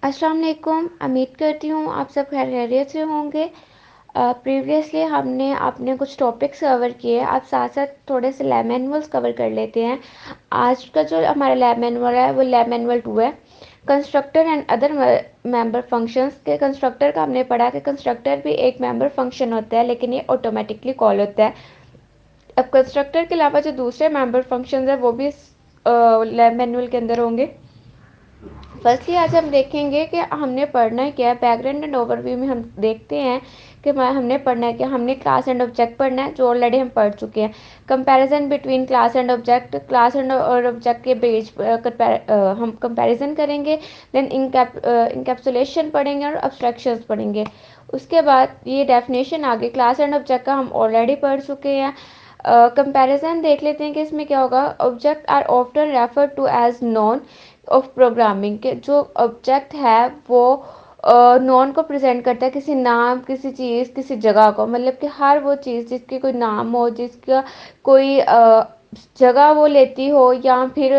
अस्सलाम वालेकुम। उम्मीद करती हूँ आप सब खैरियत से होंगे। प्रीवियसली हमने अपने कुछ टॉपिक्स कवर किए, अब साथ साथ थोड़े से लैब मैनुअल्स कवर कर लेते हैं। आज का जो हमारा लैब मैनुअल है वो लैब मैनुअल 2 है। Constructor and other member functions के कंस्ट्रक्टर का हमने पढ़ा कि कंस्ट्रक्टर भी एक मेंबर फंक्शन होता है, लेकिन ये ऑटोमेटिकली कॉल होता है। अब कंस्ट्रक्टर के अलावा जो दूसरे मेंबर फंक्शंस है वो भी लैब मैनुअल के अंदर होंगे। फर्स्टली आज हम देखेंगे कि हमने पढ़ना क्या है। बैकग्राउंड एंड ओवरव्यू में हम देखते हैं कि हमने पढ़ना है कि हमने क्लास एंड ऑब्जेक्ट पढ़ना है, जो ऑलरेडी हम पढ़ चुके हैं। Comparison between class and object, class and और ऑब्जेक्ट के बीच हम कंपैरिजन करेंगे। देन इनकैप्सुलेशन पढ़ेंगे और अब्स्ट्रैक्शंस पढ़ेंगे। उसके बाद ये डेफिनेशन आगे क्लास एंड ऑब्जेक्ट का हम ऑलरेडी पढ़ चुके हैं। कंपैरिजन देख लेते हैं कि इसमें क्या होगा। Object are often refer to as known of programming के जो ऑब्जेक्ट है वो नॉन को प्रेजेंट करता है, किसी नाम, किसी चीज़, किसी जगह को। मतलब कि हर वो चीज़ जिसकी कोई नाम हो, जिसका कोई जगह वो लेती हो, या फिर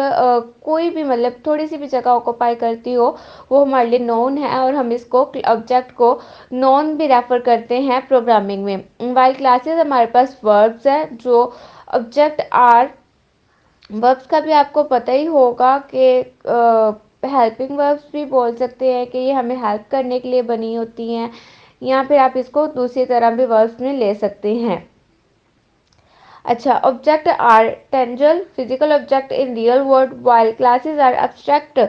कोई भी मतलब थोड़ी सी भी जगह ऑक्यूपाई करती हो, वो हमारे लिए नॉन है। और हम इसको ऑब्जेक्ट को नॉन भी रेफर करते हैं प्रोग्रामिंग में। वाइल क्लासेस हमारे पास वर्ब्स है जो ऑब्जेक्ट आर। वर्ब्स का भी आपको पता ही होगा कि हेल्पिंग वर्ब्स भी बोल सकते हैं कि ये हमें हेल्प करने के लिए बनी होती हैं, या फिर आप इसको दूसरी तरह भी वर्ब्स में ले सकते हैं। अच्छा, object are tangible physical object in real world while classes are abstract.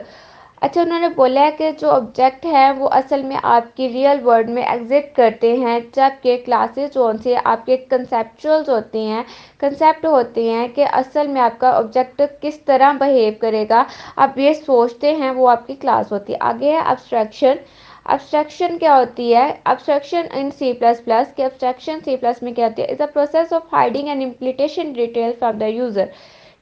अच्छा, उन्होंने बोला है कि जो ऑब्जेक्ट है वो असल में आपकी रियल वर्ल्ड में एग्जिस्ट करते हैं, जबकि क्लासेस जो से आपके कंसेप्चुअल्स होते हैं, कंसेप्ट होते हैं कि असल में आपका ऑब्जेक्ट किस तरह बिहेव करेगा, आप ये सोचते हैं, वो आपकी क्लास होती है। आगे है अब्स्ट्रैक्शन। अब्स्ट्रैक्शन क्या होती है? Abstraction in C plus plus के अब्स्ट्रैक्शन सी प्लस में क्या होती है? Is a process of hiding and implementation detail from the user.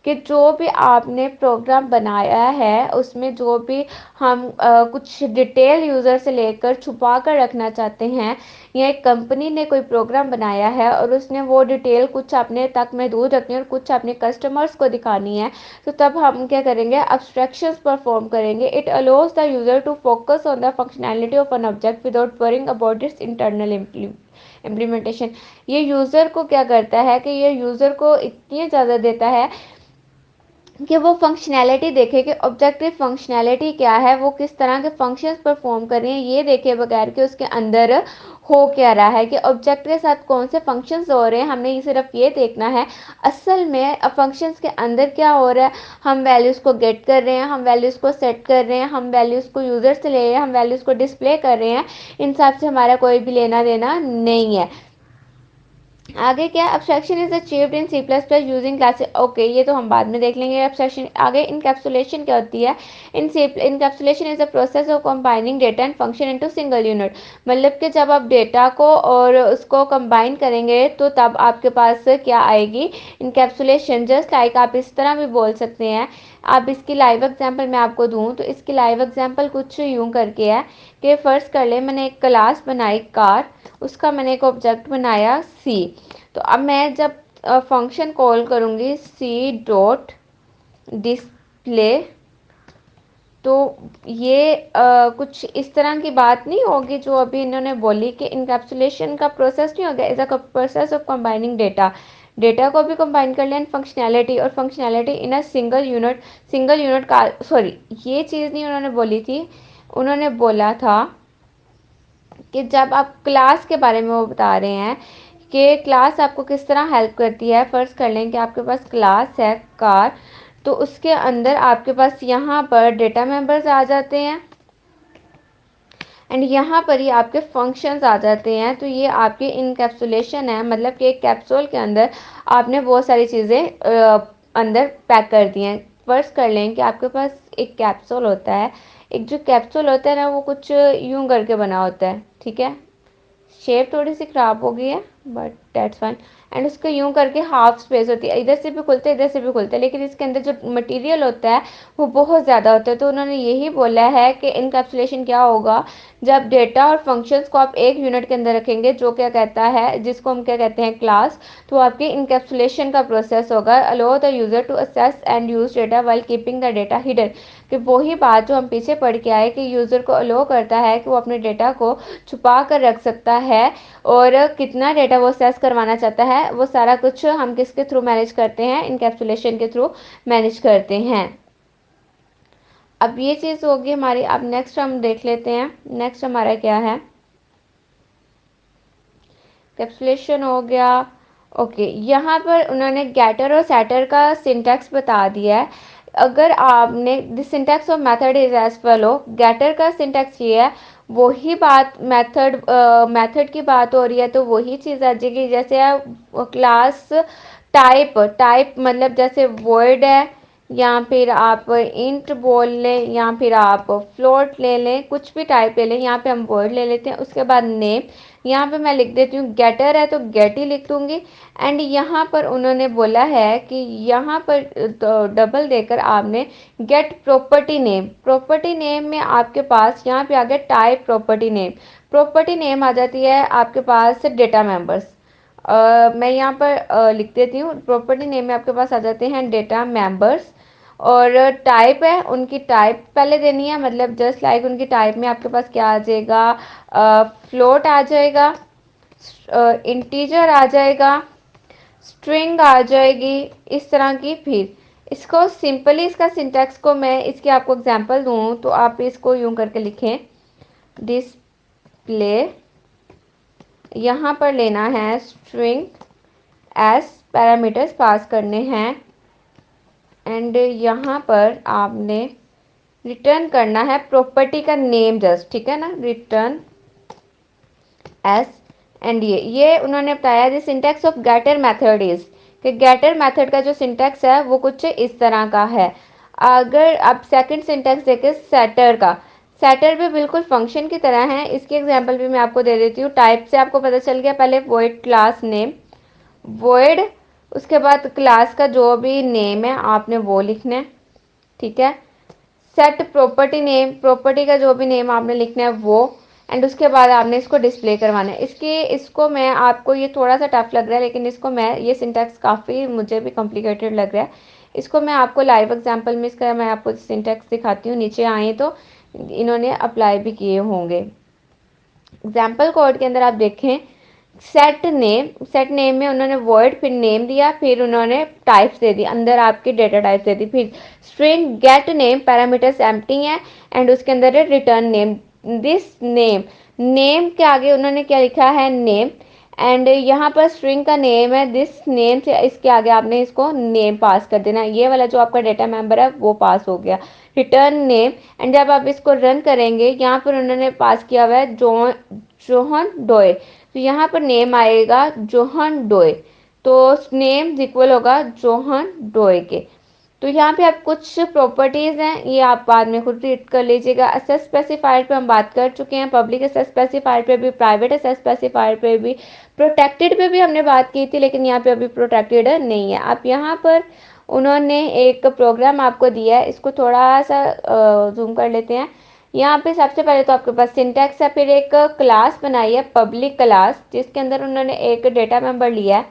कि जो भी आपने प्रोग्राम बनाया है उसमें जो भी हम कुछ डिटेल यूज़र से लेकर छुपा कर रखना चाहते हैं, या एक कंपनी ने कोई प्रोग्राम बनाया है और उसने वो डिटेल कुछ अपने तक महदूद रखनी है और कुछ अपने कस्टमर्स को दिखानी है, तो तब हम क्या करेंगे? अब्स्ट्रैक्शंस परफॉर्म करेंगे। It allows the user to focus on the functionality of an object without worrying about its internal implementation. ये यूज़र को क्या करता है कि ये यूज़र को इतनी ज़्यादा देता है कि वो फंक्शनैलिटी देखे कि ऑब्जेक्टिव फंक्शनैलिटी क्या है, वो किस तरह के फंक्शंस परफॉर्म कर रही हैं, ये देखे बगैर कि उसके अंदर हो क्या रहा है, कि ऑब्जेक्ट के साथ कौन से फंक्शंस हो रहे हैं। हमने ये सिर्फ ये देखना है असल में फंक्शंस के अंदर क्या हो रहा है। हम वैल्यूज़ को गेट कर रहे हैं, हम वैल्यूज़ को सेट कर रहे हैं, हम वैल्यूज़ को यूज़र से ले रहे हैं, हम वैल्यूज़ को डिस्प्ले कर रहे हैं। इन सब से हमारा कोई भी लेना देना नहीं है। आगे क्या? Abstraction is achieved in C plus plus using classes. Okay, ये तो हम बाद में देख लेंगे एब्स्ट्रैक्शन। आगे इनकैप्सुलेशन क्या होती है? Encapsulation is a process of combining data and function into single unit. मतलब कि जब आप डेटा को और उसको कंबाइन करेंगे तो तब आपके पास क्या आएगी? इनकैप्सुलेशन। जस्ट लाइक आप इस तरह भी बोल सकते हैं। आप इसकी लाइव एग्जांपल मैं आपको दूं तो इसकी लाइव एग्जांपल कुछ यूं करके है कि फर्स्ट कर ले, मैंने एक क्लास बनाई कार, उसका मैंने एक ऑब्जेक्ट बनाया सी। तो अब मैं जब फंक्शन कॉल करूँगी सी डॉट डिस्प्ले, तो ये कुछ इस तरह की बात नहीं होगी जो अभी इन्होंने बोली कि इनकैप्सुलेशन का प्रोसेस नहीं हो गया। Is a process of combining data. Data को भी कंबाइन कर लिया फंक्शनैलिटी, और functionality in a single unit. Single unit का सॉरी, ये चीज़ नहीं उन्होंने बोली थी। उन्होंने बोला था कि जब आप क्लास के बारे में वो बता रहे हैं कि क्लास आपको किस तरह हेल्प करती है। फर्स्ट कर लें कि आपके पास क्लास है कार, तो उसके अंदर आपके पास यहाँ पर डेटा मेंबर्स आ जाते हैं एंड यहाँ पर ही आपके फंक्शंस आ जाते हैं। तो ये आपकी इनकैप्सुलेशन है, मतलब कि एक कैप्सूल के अंदर आपने बहुत सारी चीज़ें अंदर पैक कर दी हैं। फर्स्ट कर लें कि आपके पास एक कैप्सूल होता है। एक जो कैप्सूल होता है ना, वो कुछ यूं करके बना होता है, ठीक है। शेप थोड़ी सी ख़राब हो गई है बट दैट्स फाइन। एंड उसको यूं करके हाफ स्पेस होती है, इधर से भी खुलता है इधर से भी खुलता है, लेकिन इसके अंदर जो मटेरियल होता है वो बहुत ज़्यादा होता है। तो उन्होंने यही बोला है कि इनकैप्सुलेशन क्या होगा जब डेटा और फंक्शंस को आप एक यूनिट के अंदर रखेंगे, जो क्या कहता है, जिसको हम क्या कहते हैं, क्लास, तो आपके इनकैप्सुलेशन का प्रोसेस होगा। Allow the user to access and use data while keeping the data hidden, कि वही बात जो हम पीछे पढ़ के आए कि यूजर को अलो करता है कि वो अपने डेटा को छुपा कर रख सकता है, और कितना डेटा वो असेस करवाना चाहता है, वो सारा कुछ हम किसके थ्रू मैनेज करते हैं, इनकैप्सुलेशन के थ्रू मैनेज करते हैं। अब ये चीज़ होगी हमारी। अब नेक्स्ट हम देख लेते हैं, नेक्स्ट हमारा क्या है, कैप्सुलेशन हो गया। ओके, यहाँ पर उन्होंने गेटर और सेटर का सिंटैक्स बता दिया है। अगर आपने the syntax of method is as follow, getter का सिंटैक्स ये है, वही बात मेथड मेथड की बात हो रही है तो वही चीज़ आ जाएगी। जैसे क्लास टाइप, टाइप मतलब जैसे वर्ड है, या फिर आप इंट बोल लें, या फिर आप फ्लोट ले लें, कुछ भी टाइप ले लें। यहाँ पे हम वर्ड ले लेते हैं, उसके बाद नेम, यहाँ पे मैं लिख देती हूँ गेटर है तो गेट ही लिख दूंगी। एंड यहाँ पर उन्होंने बोला है कि यहाँ पर तो डबल देकर आपने get property name, property name में आपके पास यहाँ पे आ गया type property name, property name आ जाती है आपके पास डेटा मेंबर्स। मैं यहाँ पर लिख देती हूँ, प्रॉपर्टी नेम में आपके पास आ जाते हैं डेटा मेंबर्स। और टाइप है, उनकी टाइप पहले देनी है, मतलब जस्ट लाइक उनकी टाइप में आपके पास क्या आ जाएगा, फ्लोट आ जाएगा, इंटीजर आ जाएगा, स्ट्रिंग आ जाएगी, इस तरह की। फिर इसको सिंपली, इसका सिंटैक्स को मैं इसकी आपको एग्जांपल दूं तो आप इसको यूं करके लिखें, डिस्प्ले, यहाँ पर लेना है स्ट्रिंग एस पैरामीटर्स पास करने हैं, एंड यहाँ पर आपने रिटर्न करना है प्रॉपर्टी का नेम जस्ट, ठीक है ना, रिटर्न एस। एंड ये उन्होंने बताया the syntax of getter method is, कि गेटर मेथड का जो सिंटैक्स है वो कुछ इस तरह का है। अगर आप सेकंड सिंटैक्स देखें सेटर का, सेटर भी बिल्कुल फंक्शन की तरह है। इसकी एग्जांपल भी मैं आपको दे देती हूँ। टाइप से आपको पता चल गया, पहले वॉइड क्लास नेम, वॉइड, उसके बाद क्लास का जो भी नेम है आपने वो लिखना है, ठीक है। सेट प्रॉपर्टी नेम, प्रॉपर्टी का जो भी नेम आपने लिखना है वो, एंड उसके बाद आपने इसको डिस्प्ले करवाना है। इसको मैं आपको, ये थोड़ा सा टफ लग रहा है लेकिन इसको मैं, ये सिंटैक्स काफ़ी मुझे भी कॉम्प्लिकेटेड लग रहा है, इसको मैं आपको लाइव एग्जांपल में इसका मैं आपको सिंटैक्स दिखाती हूँ। नीचे आए तो इन्होंने अप्लाई भी किए होंगे। एग्जाम्पल कोड के अंदर आप देखें, सेट नेम, सेट नेम में उन्होंने वर्ड, फिर नेम दिया, फिर उन्होंने टाइप्स दे दी, अंदर आपकी डेटा टाइप्स दे दी, फिर string gate name, parameters empty है, एंड उसके अंदर है return name, this name, name के आगे उन्होंने क्या लिखा है, नेम, एंड यहाँ पर स्ट्रिंग का नेम है दिस नेम, से इसके आगे आपने इसको नेम पास कर देना। ये वाला जो आपका डेटा मेंबर है वो पास हो गया, रिटर्न नेम। एंड जब आप इसको रन करेंगे, यहाँ पर उन्होंने पास किया हुआ है जोहन डोए, तो यहाँ पर नेम आएगा जोहन डोए, तो नेम इक्वल होगा जोहन डोए के। तो यहाँ पे आप कुछ प्रॉपर्टीज हैं, ये आप बाद में खुद रीड कर लीजिएगा। असेस स्पेसिफायर पे हम बात कर चुके हैं, पब्लिक असेस स्पेसिफायर पे भी, प्राइवेट असेस स्पेसिफायर पे भी, प्रोटेक्टेड पे भी हमने बात की थी, लेकिन यहाँ पे अभी प्रोटेक्टेड नहीं है। आप यहाँ पर उन्होंने एक प्रोग्राम आपको दिया है, इसको थोड़ा सा जूम कर लेते हैं। यहाँ पे सबसे पहले तो आपके पास सिंटैक्स है, फिर एक क्लास बनाई है पब्लिक क्लास, जिसके अंदर उन्होंने एक डेटा मेंबर लिया है,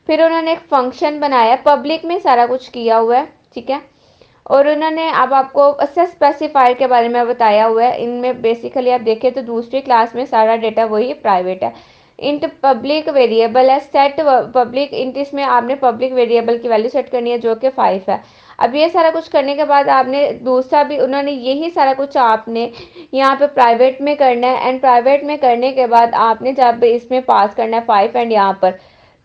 फिर उन्होंने एक फंक्शन बनाया, पब्लिक में सारा कुछ किया हुआ है, ठीक है। और उन्होंने अब आपको असेस स्पेसिफायर के बारे में बताया हुआ है। इनमें बेसिकली आप देखें तो दूसरी क्लास में सारा डेटा वही प्राइवेट है। इंट पब्लिक वेरिएबल है, सेट पब्लिक इंट, इसमें आपने पब्लिक वेरिएबल की वैल्यू सेट करनी है जो कि 5 है। अब ये सारा कुछ करने के बाद आपने दूसरा भी, उन्होंने यही सारा कुछ आपने यहाँ पे प्राइवेट में करना है, एंड प्राइवेट में करने के बाद आपने जब इसमें पास करना है 5, एंड यहाँ पर,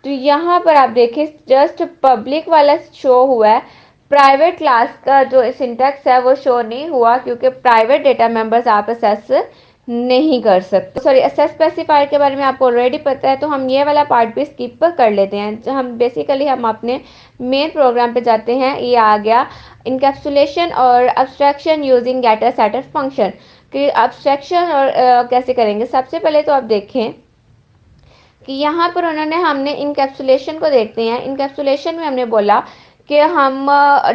तो यहाँ पर आप देखें जस्ट पब्लिक वाला शो हुआ है, प्राइवेट क्लास का जो सिंटैक्स है वो शो नहीं हुआ, क्योंकि प्राइवेट डेटा मेंबर्स आप असेस नहीं कर सकते। सॉरी, असेस स्पेसिफायर के बारे में आपको ऑलरेडी पता है, तो हम ये वाला पार्ट भी स्किप कर लेते हैं। जो हम बेसिकली हम अपने मेन प्रोग्राम पे जाते हैं। ये आ गया इनकैप्सुलेशन और abstraction using getter setter function, कि अब्स्ट्रैक्शन और कैसे करेंगे। सबसे पहले तो आप देखें कि यहाँ पर उन्होंने, हमने इनकैप्सुलेशन को देखते हैं। इनकैप्सुलेशन में हमने बोला कि हम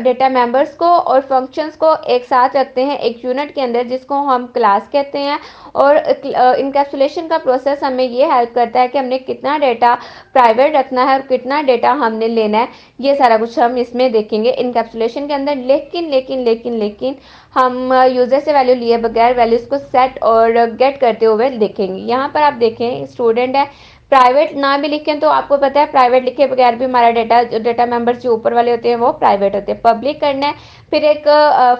डेटा मेंबर्स को और फंक्शंस को एक साथ रखते हैं एक यूनिट के अंदर, जिसको हम क्लास कहते हैं। और इनकैप्सुलेशन का प्रोसेस हमें ये हेल्प करता है कि हमने कितना डेटा प्राइवेट रखना है और कितना डेटा हमने लेना है, ये सारा कुछ हम इसमें देखेंगे इनकैप्सुलेशन के अंदर। लेकिन हम यूजर से वैल्यू लिए बगैर वैल्यूज को सेट और गेट करते हुए देखेंगे। यहाँ पर आप देखें स्टूडेंट है, प्राइवेट ना भी लिखें तो आपको पता है प्राइवेट लिखे बगैर भी हमारा डेटा मेंबर्स जो ऊपर वाले होते हैं वो प्राइवेट होते हैं। पब्लिक करना है, फिर एक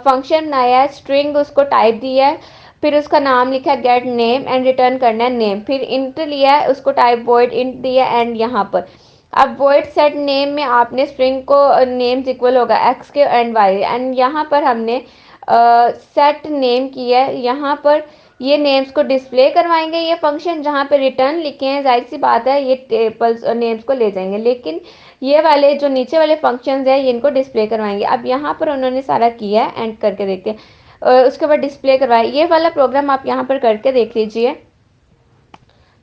फंक्शन बनाया है, स्ट्रिंग उसको टाइप दिया है, फिर उसका नाम लिखा है गेट नेम एंड रिटर्न करना है नेम, फिर इंट लिया है, उसको टाइप वॉइड इंट दिया एंड यहाँ पर अब वॉइड सेट नेम में आपने स्ट्रिंग को नेम्स इक्वल होगा एक्स के एंड वाई, एंड यहाँ पर हमने सेट नेम किया है। यहाँ पर ये नेम्स को डिस्प्ले करवाएंगे ये फंक्शन, जहाँ पे रिटर्न लिखे हैं जाहिर सी बात है ये टेबल्स और नेम्स को ले जाएंगे, लेकिन ये वाले जो नीचे वाले फंक्शंस है ये इनको डिस्प्ले करवाएंगे। अब यहाँ पर उन्होंने सारा किया है, एंड करके देखते हैं। उसके बाद डिस्प्ले करवाए, ये वाला प्रोग्राम आप यहाँ पर करके देख लीजिए।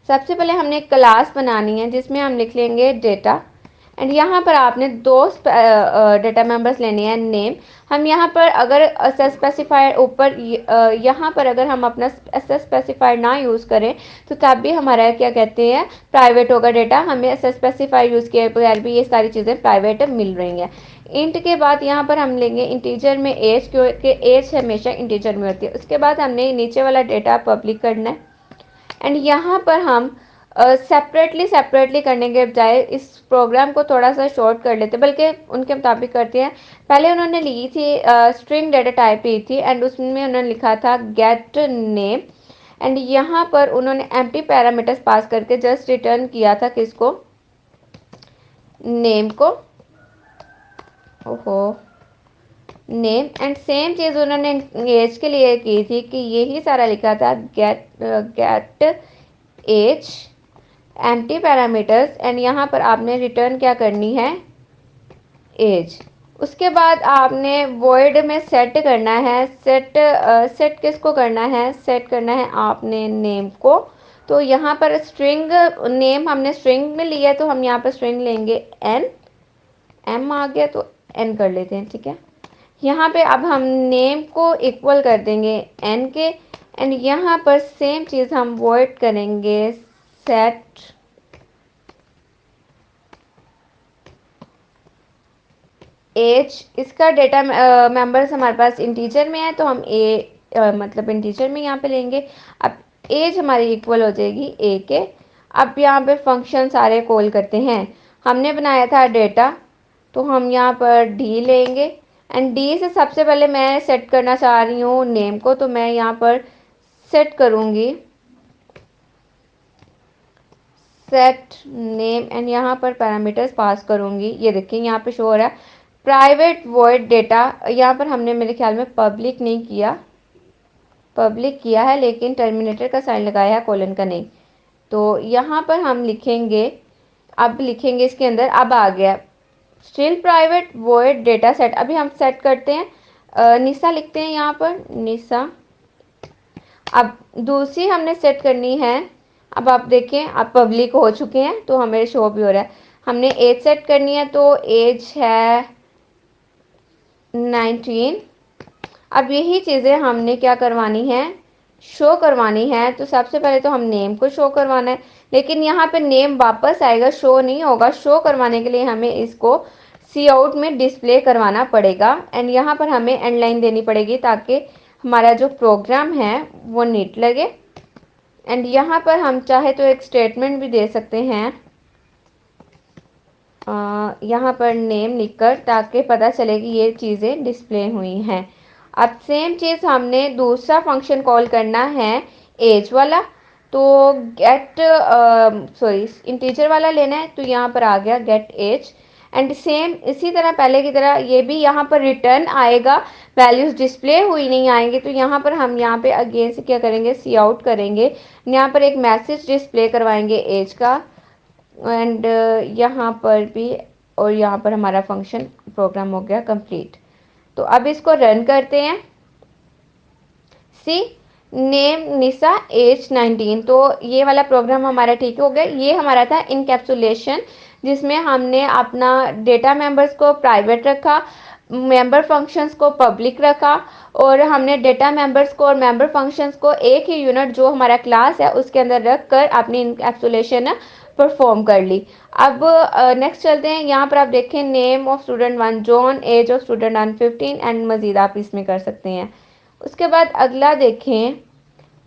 सबसे पहले हमने एक क्लास बनानी है जिसमें हम लिख लेंगे डेटा, एंड यहाँ पर आपने दो डेटा मेंबर्स लेने हैं नेम। हम यहाँ पर अगर स्पेसिफायर ऊपर यहाँ पर अगर हम अपना स्पेसिफायर ना यूज़ करें तो तब भी हमारा क्या कहते हैं प्राइवेट होगा डेटा, हमें स्पेसिफायर यूज़ किए बगैर भी ये सारी चीज़ें प्राइवेट मिल रही हैं। इंट के बाद यहाँ पर हम लेंगे इंटीजर में एज, क्योंकि एज हमेशा इंटीजर में होती है। उसके बाद हमने नीचे वाला डेटा पब्लिक करना है, एंड यहाँ पर हम सेपरेटली करने के बजाय इस प्रोग्राम को थोड़ा सा शॉर्ट कर लेते, बल्कि उनके मुताबिक करते हैं। पहले उन्होंने ली थी स्ट्रिंग डेटा टाइप ली थी, एंड उसमें उन्होंने लिखा था गेट नेम, एंड यहाँ पर उन्होंने एम्प्टी पैरामीटर्स पास करके जस्ट रिटर्न किया था किसको, नेम को। ओहो, नेम, एंड सेम चीज़ उन्होंने एज के लिए की थी कि यही सारा लिखा था get as empty parameters, and यहाँ पर आपने रिटर्न क्या करनी है एज। उसके बाद आपने वॉइड में सेट करना है, सेट किसको करना है, सेट करना है आपने नेम को। तो यहाँ पर स्ट्रिंग नेम हमने स्ट्रिंग में लिया है तो हम यहाँ पर स्ट्रिंग लेंगे एन, एम आ गया तो एन कर लेते हैं, ठीक है। यहाँ पे अब हम नेम को इक्वल कर देंगे एन के, एंड यहाँ पर सेम चीज़ हम वॉइड करेंगे सेट एज। इसका डेटा मेंबर्स हमारे पास इंटीजर में है तो हम मतलब इंटीजर में यहाँ पे लेंगे। अब एज हमारी इक्वल हो जाएगी ए के। अब यहाँ पे फंक्शन सारे कॉल करते हैं, हमने बनाया था डेटा तो हम यहाँ पर डी लेंगे, एंड डी से सबसे पहले मैं सेट करना चाह रही हूँ नेम को, तो मैं यहाँ पर सेट करूँगी सेट नेम, एंड यहाँ पर पैरामीटर्स पास करूँगी। ये देखिए यहाँ पे शो हो रहा है प्राइवेट वॉइड डेटा। यहाँ पर हमने मेरे ख्याल में पब्लिक नहीं किया, पब्लिक किया है लेकिन टर्मिनेटर का साइन लगाया है, कॉलन का नहीं। तो यहाँ पर हम लिखेंगे, अब लिखेंगे इसके अंदर, अब आ गया still private void data set. अभी हम सेट करते हैं निशा लिखते हैं यहाँ पर निशा। अब दूसरी हमने सेट करनी है, अब आप देखें अब पब्लिक हो चुके हैं तो हमें शो भी हो रहा है। हमने एज सेट करनी है तो एज है 19। अब यही चीज़ें हमने क्या करवानी है शो करवानी है। तो सबसे पहले तो हम नेम को शो करवाना है, लेकिन यहाँ पे नेम वापस आएगा, शो नहीं होगा। शो करवाने के लिए हमें इसको सी आउट में डिस्प्ले करवाना पड़ेगा, एंड यहाँ पर हमें एंड लाइन देनी पड़ेगी ताकि हमारा जो प्रोग्राम है वो नीट लगे। एंड यहाँ पर हम चाहे तो एक स्टेटमेंट भी दे सकते हैं यहाँ पर नेम लिखकर, ताकि पता चले कि ये चीज़ें डिस्प्ले हुई हैं। अब सेम चीज़ हमने दूसरा फंक्शन कॉल करना है एज वाला, तो गेट इंटीजर वाला लेना है, तो यहाँ पर आ गया गेट एज, एंड सेम इसी तरह पहले की तरह ये भी यहाँ पर रिटर्न आएगा, वैल्यूज़ डिस्प्ले हुई नहीं आएंगी। तो यहाँ पर हम यहाँ पे अगेन से क्या करेंगे सी आउट करेंगे, यहाँ पर एक मैसेज डिस्प्ले करवाएंगे एज का, एंड यहाँ पर भी, और यहाँ पर हमारा फंक्शन प्रोग्राम हो गया कंप्लीट। तो अब इसको रन करते हैं। सी नेम निशा एज 19, तो ये वाला प्रोग्राम हमारा ठीक हो गया। ये हमारा था इनकैप्सुलेशन जिसमें हमने अपना डेटा मेंबर्स को प्राइवेट रखा, मेंबर फंक्शंस को पब्लिक रखा, और हमने डेटा मेंबर्स को और मेंबर फंक्शंस को एक ही यूनिट जो हमारा क्लास है उसके अंदर रख कर अपनी इंकैप्सुलेशन परफॉर्म कर ली। अब नेक्स्ट चलते हैं। यहाँ पर आप देखें name of student 1 John, age of student 15 and मज़ीद आप इसमें कर सकते हैं। उसके बाद अगला देखें,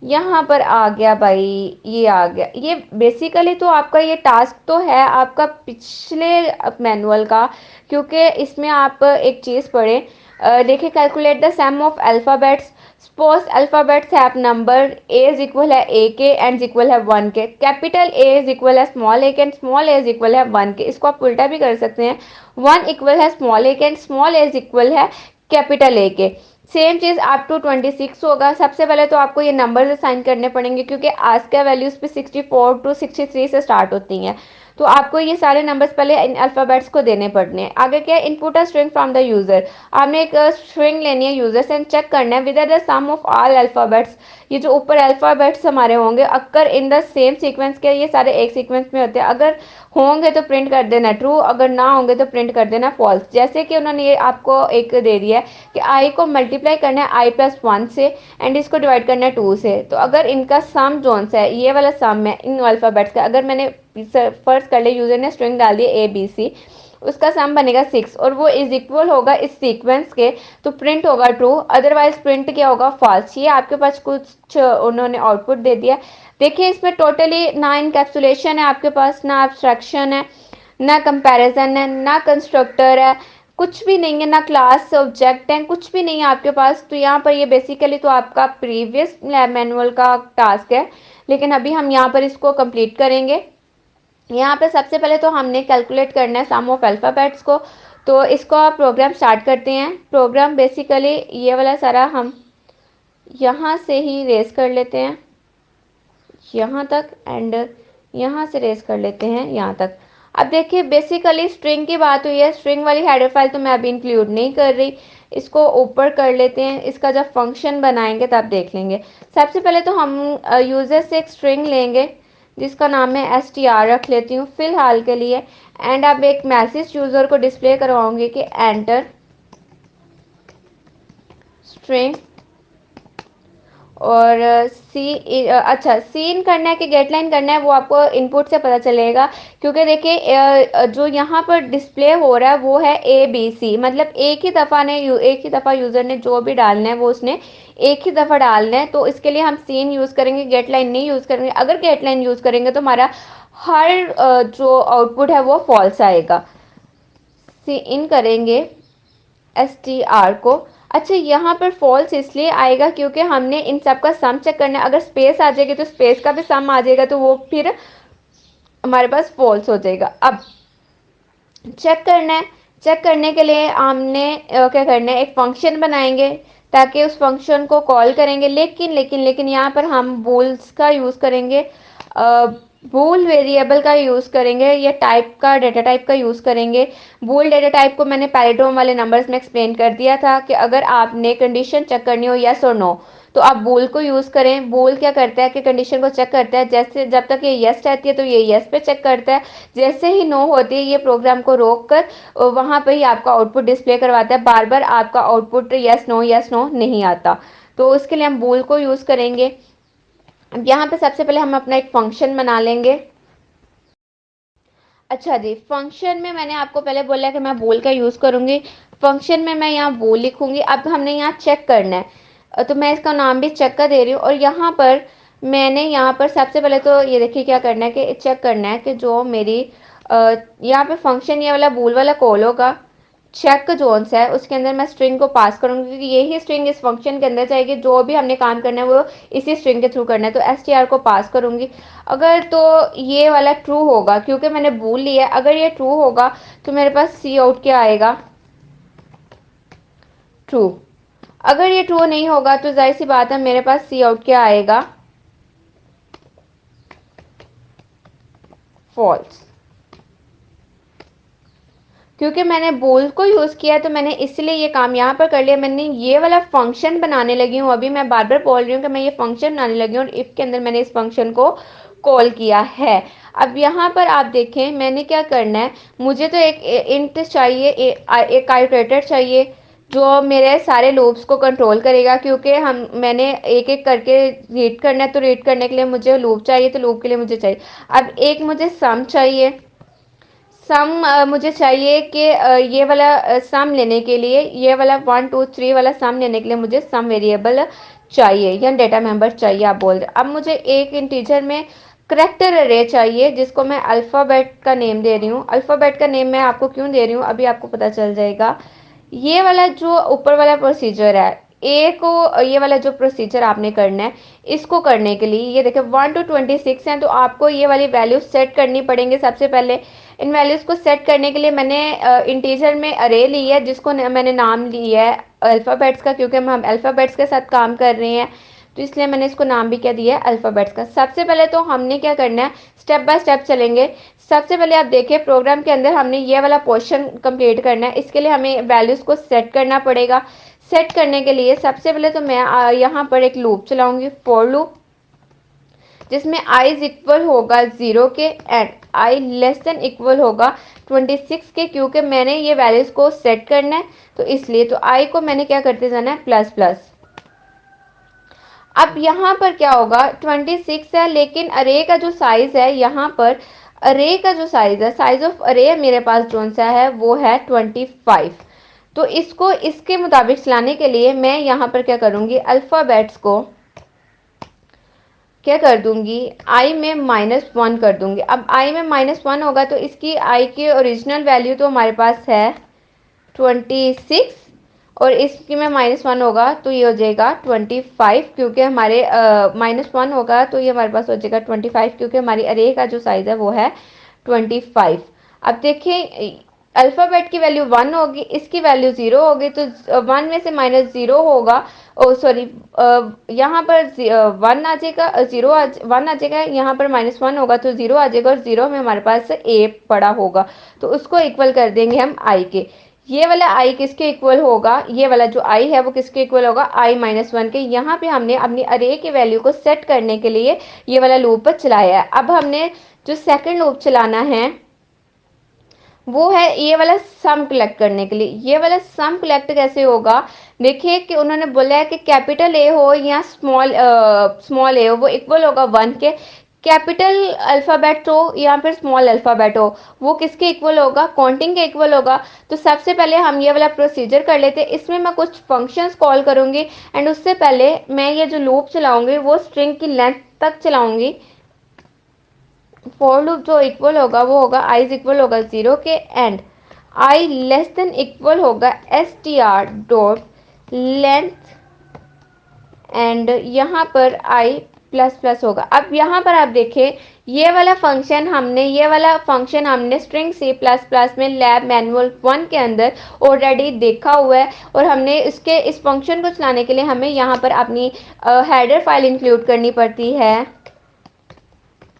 यहाँ पर आ गया भाई, ये आ गया। ये बेसिकली तो आपका ये टास्क तो है आपका पिछले मैनुअल का, क्योंकि इसमें आप एक चीज़ पढ़ें। देखिए, calculate the sum of alphabets. Suppose alphabets है आप नंबर, ए इज इक्वल है ए के एंड इक्वल है 1 के, कैपिटल ए इज इक्वल है स्मॉल ए के and small A is equal है 1 के। इसको आप उल्टा भी कर सकते हैं, 1 इक्वल है स्मॉल ए के and small A is equal है कैपिटल ए के। सेम चीज़ अप टू 26 होगा। सबसे पहले तो आपको ये नंबर्स असाइन करने पड़ेंगे, क्योंकि आज के वैल्यूज़ पे 64 टू 63 से स्टार्ट होती हैं। तो आपको ये सारे नंबर्स पहले इन अल्फ़ाबेट्स को देने पड़ने हैं। आगे क्या है, input a string from the user. आपने एक स्ट्रिंग लेनी है यूज़र से, चेक करना है with the sum of all alphabets. ये जो ऊपर अल्फ़ाबेट्स हमारे होंगे occur in the same sequence के, ये सारे एक सीक्वेंस में होते हैं। अगर होंगे तो प्रिंट कर देना ट्रू, अगर ना होंगे तो प्रिंट कर देना फॉल्स। जैसे कि उन्होंने ये आपको एक दे दिया है कि आई को मल्टीप्लाई करना है आई प्लस 1 से एंड इसको डिवाइड करना है 2 से। तो अगर इनका सम जोन सा है, ये वाला सम है इन अल्फ़ाबेट्स का, अगर मैंने फर्स्ट कर लिया, यूज़र ने स्ट्रिंग डाल दी ए बी सी, उसका सम बनेगा 6 और वो इज इक्वल होगा इस सीक्वेंस के, तो प्रिंट होगा ट्रू, अदरवाइज प्रिंट क्या होगा, फॉल्स। ये आपके पास कुछ उन्होंने आउटपुट दे दिया। देखिए, इसमें टोटली ना इनकैप्सुलेशन है आपके पास, ना एब्स्ट्रैक्शन है, ना कंपैरिजन है, ना कंस्ट्रक्टर है, कुछ भी नहीं है, ना क्लास ऑब्जेक्ट है, कुछ भी नहीं है आपके पास। तो यहाँ पर ये बेसिकली तो आपका प्रीवियस मैनुअल का टास्क है, लेकिन अभी हम यहाँ पर इसको कंप्लीट करेंगे। यहाँ पे सबसे पहले तो हमने कैलकुलेट करना है सम ऑफ अल्फ़ाबेट्स को। तो इसको आप प्रोग्राम स्टार्ट करते हैं। प्रोग्राम बेसिकली ये वाला सारा हम यहाँ से ही रेस कर लेते हैं यहाँ तक, एंड यहाँ से रेस कर लेते हैं यहाँ तक। अब देखिए, बेसिकली स्ट्रिंग की बात हुई है, स्ट्रिंग वाली हेडर फाइल तो मैं अभी इंक्लूड नहीं कर रही। इसको ऊपर कर लेते हैं, इसका जब फंक्शन बनाएंगे तब देख लेंगे। सबसे पहले तो हम यूज़र से एक स्ट्रिंग लेंगे जिसका नाम मैं str रख लेती हूँ फ़िलहाल के लिए। एंड अब एक मैसेज यूज़र को डिस्प्ले करवाऊंगी कि एंटर स्ट्रिंग, और अच्छा, सीन करना है कि गेट लाइन करना है वो आपको इनपुट से पता चलेगा, क्योंकि देखिए जो यहाँ पर डिस्प्ले हो रहा है वो है ए बी सी, मतलब एक ही दफ़ा यूज़र ने जो भी डालना है वो उसने एक ही दफ़ा डालना है। तो इसके लिए हम सीन यूज़ करेंगे, गेट लाइन नहीं यूज़ करेंगे। अगर गेट लाइन यूज़ करेंगे तो हमारा हर जो आउटपुट है वो फॉल्स आएगा। सी इन करेंगे str को। अच्छा, यहाँ पर फॉल्स इसलिए आएगा क्योंकि हमने इन सब का सम चेक करना है। अगर स्पेस आ जाएगी तो स्पेस का भी सम आ जाएगा, तो वो फिर हमारे पास फॉल्स हो जाएगा। अब चेक करना है, चेक करने के लिए हमने क्या करना है, एक फंक्शन बनाएंगे ताकि उस फंक्शन को कॉल करेंगे। लेकिन यहाँ पर हम बूल्स का यूज़ करेंगे, बूल वेरिएबल का यूज़ करेंगे, या टाइप का डेटा टाइप का यूज़ करेंगे। बूल डेटा टाइप को मैंने पैराडोम वाले नंबर्स में एक्सप्लेन कर दिया था कि अगर आपने कंडीशन चेक करनी हो यस और नो तो आप बूल को यूज़ करें। बूल क्या करता है कि कंडीशन को चेक करता है, जैसे जब तक ये यस रहती है तो ये यस पे चेक करता है, जैसे ही नो होती है ये प्रोग्राम को रोक कर वहाँ पे ही आपका आउटपुट डिस्प्ले करवाता है। बार बार आपका आउटपुट यस नो नहीं आता, तो उसके लिए हम बूल को यूज़ करेंगे। अब यहाँ पे सबसे पहले हम अपना एक फंक्शन बना लेंगे। अच्छा जी, फंक्शन में मैंने आपको पहले बोला कि मैं बोल का यूज़ करूँगी। फंक्शन में मैं यहाँ बोल लिखूँगी। अब हमने यहाँ चेक करना है, तो मैं इसका नाम भी चेक का दे रही हूँ। और यहाँ पर मैंने यहाँ पर सबसे पहले तो ये देखिए क्या करना है कि चेक करना है कि जो मेरी यहाँ पे फंक्शन ये वाला बोल वाला कॉल होगा, चेक जोन है उसके अंदर मैं स्ट्रिंग को पास करूँगी, क्योंकि यही स्ट्रिंग इस फंक्शन के अंदर जाएगी। जो भी हमने काम करना है वो इसी स्ट्रिंग के थ्रू करना है, तो str को पास करूँगी। अगर तो ये वाला ट्रू होगा क्योंकि मैंने बोल लिया, अगर ये ट्रू होगा तो मेरे पास सी आउट क्या आएगा, ट्रू। अगर ये ट्रू नहीं होगा तो जाहिर सी बात है मेरे पास सी आउट क्या आएगा, फॉल्स। क्योंकि मैंने बोल को यूज़ किया तो मैंने इसलिए ये काम यहाँ पर कर लिया। मैंने ये वाला फंक्शन बनाने लगी हूँ, अभी मैं बार बार बोल रही हूँ कि मैं ये फंक्शन बनाने लगी हूँ और इफ़ के अंदर मैंने इस फंक्शन को कॉल किया है। अब यहाँ पर आप देखें मैंने क्या करना है, मुझे तो एक इंट चाहिए, एक कैलकुलेटर चाहिए जो मेरे सारे लूप्स को कंट्रोल करेगा, क्योंकि हम मैंने एक एक करके रीड करना है, तो रीड करने के लिए मुझे लूप चाहिए, तो लूप के लिए मुझे चाहिए। अब एक मुझे सम चाहिए, सम मुझे चाहिए कि ये वाला सम लेने के लिए, ये वाला 1 2 3 वाला सम लेने के लिए मुझे सम वेरिएबल चाहिए या डेटा मेंबर चाहिए आप बोल रहे। अब मुझे एक इंटीजर में करेक्टर अरे चाहिए जिसको मैं अल्फ़ाबेट का नेम दे रही हूँ। अल्फ़ाबेट का नेम मैं आपको क्यों दे रही हूँ अभी आपको पता चल जाएगा। ये वाला जो ऊपर वाला प्रोसीजर है, ए को ये वाला जो प्रोसीजर आपने करना है, इसको करने के लिए ये देखिए 1 to 26 है, तो आपको ये वाली वैल्यू सेट करनी पड़ेंगे सबसे पहले। इन वैल्यूज़ को सेट करने के लिए मैंने इंटीजर में अरे ली है जिसको मैंने नाम लिया है अल्फ़ाबेट्स का, क्योंकि हम अल्फ़ाबेट्स के साथ काम कर रहे हैं, तो इसलिए मैंने इसको नाम भी क्या दिया है अल्फ़ाबेट्स का। सबसे पहले तो हमने क्या करना है, स्टेप बाय स्टेप चलेंगे। सबसे पहले आप देखिए प्रोग्राम के अंदर हमने ये वाला पोर्शन कंप्लीट करना है, इसके लिए हमें वैल्यूज़ को सेट करना पड़ेगा। सेट करने के लिए सबसे पहले तो मैं यहाँ पर एक लूप चलाऊंगी, फॉर लूप, जिसमें i इज इक्वल होगा 0 के and i less than equal होगा 26 के, क्योंकि मैंने ये वैल्यूज को सेट करना है, तो इसलिए तो i को मैंने क्या करते जाना है प्लस प्लस। अब यहाँ पर क्या होगा 26 है, लेकिन अरे का जो साइज है, यहाँ पर अरे का जो साइज है, साइज ऑफ अरे मेरे पास जो सा है वो है 25। तो इसको इसके मुताबिक चलाने के लिए मैं यहाँ पर क्या करूँगी, अल्फ़ाबेट्स को क्या कर दूंगी, i में -1 कर दूंगी। अब i में -1 होगा तो इसकी i की ओरिजिनल वैल्यू तो हमारे पास है 26, और इसकी में -1 होगा तो ये हो जाएगा 25, क्योंकि हमारे -1 होगा तो ये हमारे पास हो जाएगा 25, क्योंकि हमारी अरे का जो साइज है वो है 25। अब देखिए अल्फ़ाबेट की वैल्यू 1 होगी, इसकी वैल्यू 0 होगी, तो 1 में से -0 होगा, ओ सॉरी यहाँ पर 1 आ जाएगा, 1 आ जाएगा, यहाँ पर -1 होगा तो 0 आ जाएगा, और 0 में हमारे पास a पड़ा होगा, तो उसको इक्वल कर देंगे हम i के। ये वाला i किसके इक्वल होगा, ये वाला जो i है वो किसके इक्वल होगा, i -1 के। यहाँ पे हमने अपनी अरे की वैल्यू को सेट करने के लिए ये वाला लूप चलाया है। अब हमने जो सेकंड लूप चलाना है वो है ये वाला सम कलेक्ट करने के लिए। ये वाला सम कलेक्ट कैसे होगा, देखिए कि उन्होंने बोला है कि कैपिटल ए हो या स्मॉल ए हो वो इक्वल होगा 1 के। कैपिटल अल्फ़ाबेट हो या फिर स्मॉल अल्फ़ाबेट हो वो किसके इक्वल होगा, काउंटिंग के इक्वल होगा। तो सबसे पहले हम ये वाला प्रोसीजर कर लेते हैं। इसमें मैं कुछ फंक्शंस कॉल करूँगी एंड उससे पहले मैं ये जो लूप चलाऊँगी वो स्ट्रिंग की लेंथ तक चलाऊँगी। फॉर लूप जो इक्वल होगा वो होगा i इज इक्वल होगा 0 के and i less than equal होगा str डॉट लेंथ एंड यहाँ पर i प्लस प्लस होगा। अब यहाँ पर आप देखें ये वाला फंक्शन हमने स्ट्रिंग C++ में लैब मैनुअल 1 के अंदर ऑलरेडी देखा हुआ है, और हमने इस फंक्शन को चलाने के लिए हमें यहाँ पर अपनी हेडर फाइल इंक्लूड करनी पड़ती है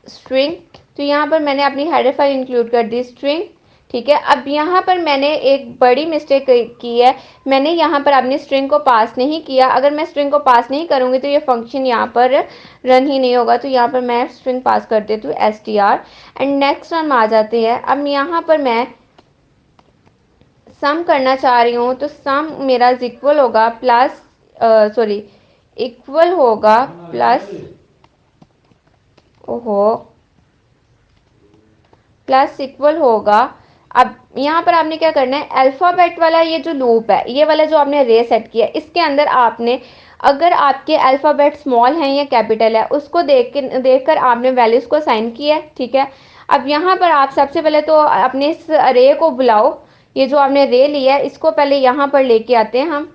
स्ट्रिंग। तो यहाँ पर मैंने अपनी हेडर फाइल इंक्लूड कर दी स्ट्रिंग, ठीक है। अब यहाँ पर मैंने एक बड़ी मिस्टेक की है, मैंने यहाँ पर अपनी स्ट्रिंग को पास नहीं किया। अगर मैं स्ट्रिंग को पास नहीं करूँगी तो ये फंक्शन यहाँ पर रन ही नहीं होगा, तो यहाँ पर मैं स्ट्रिंग पास कर देती हूँ str एंड नेक्स्ट हम आ जाते हैं। अब यहाँ पर मैं सम करना चाह रही हूँ, तो सम मेरा इक्वल होगा प्लस सॉरी इक्वल होगा प्लस प्लस इक्वल होगा। अब यहाँ पर आपने क्या करना है, अल्फ़ाबेट वाला ये जो लूप है, ये वाला जो आपने रे सेट किया, इसके अंदर आपने अगर आपके अल्फ़ाबेट स्मॉल हैं या कैपिटल है उसको देखकर आपने वैल्यूज़ को असाइन किया है, ठीक है। अब यहाँ पर आप सबसे पहले तो अपने इस रे को बुलाओ, ये जो आपने रे लिया है इसको पहले यहाँ पर लेके आते हैं हम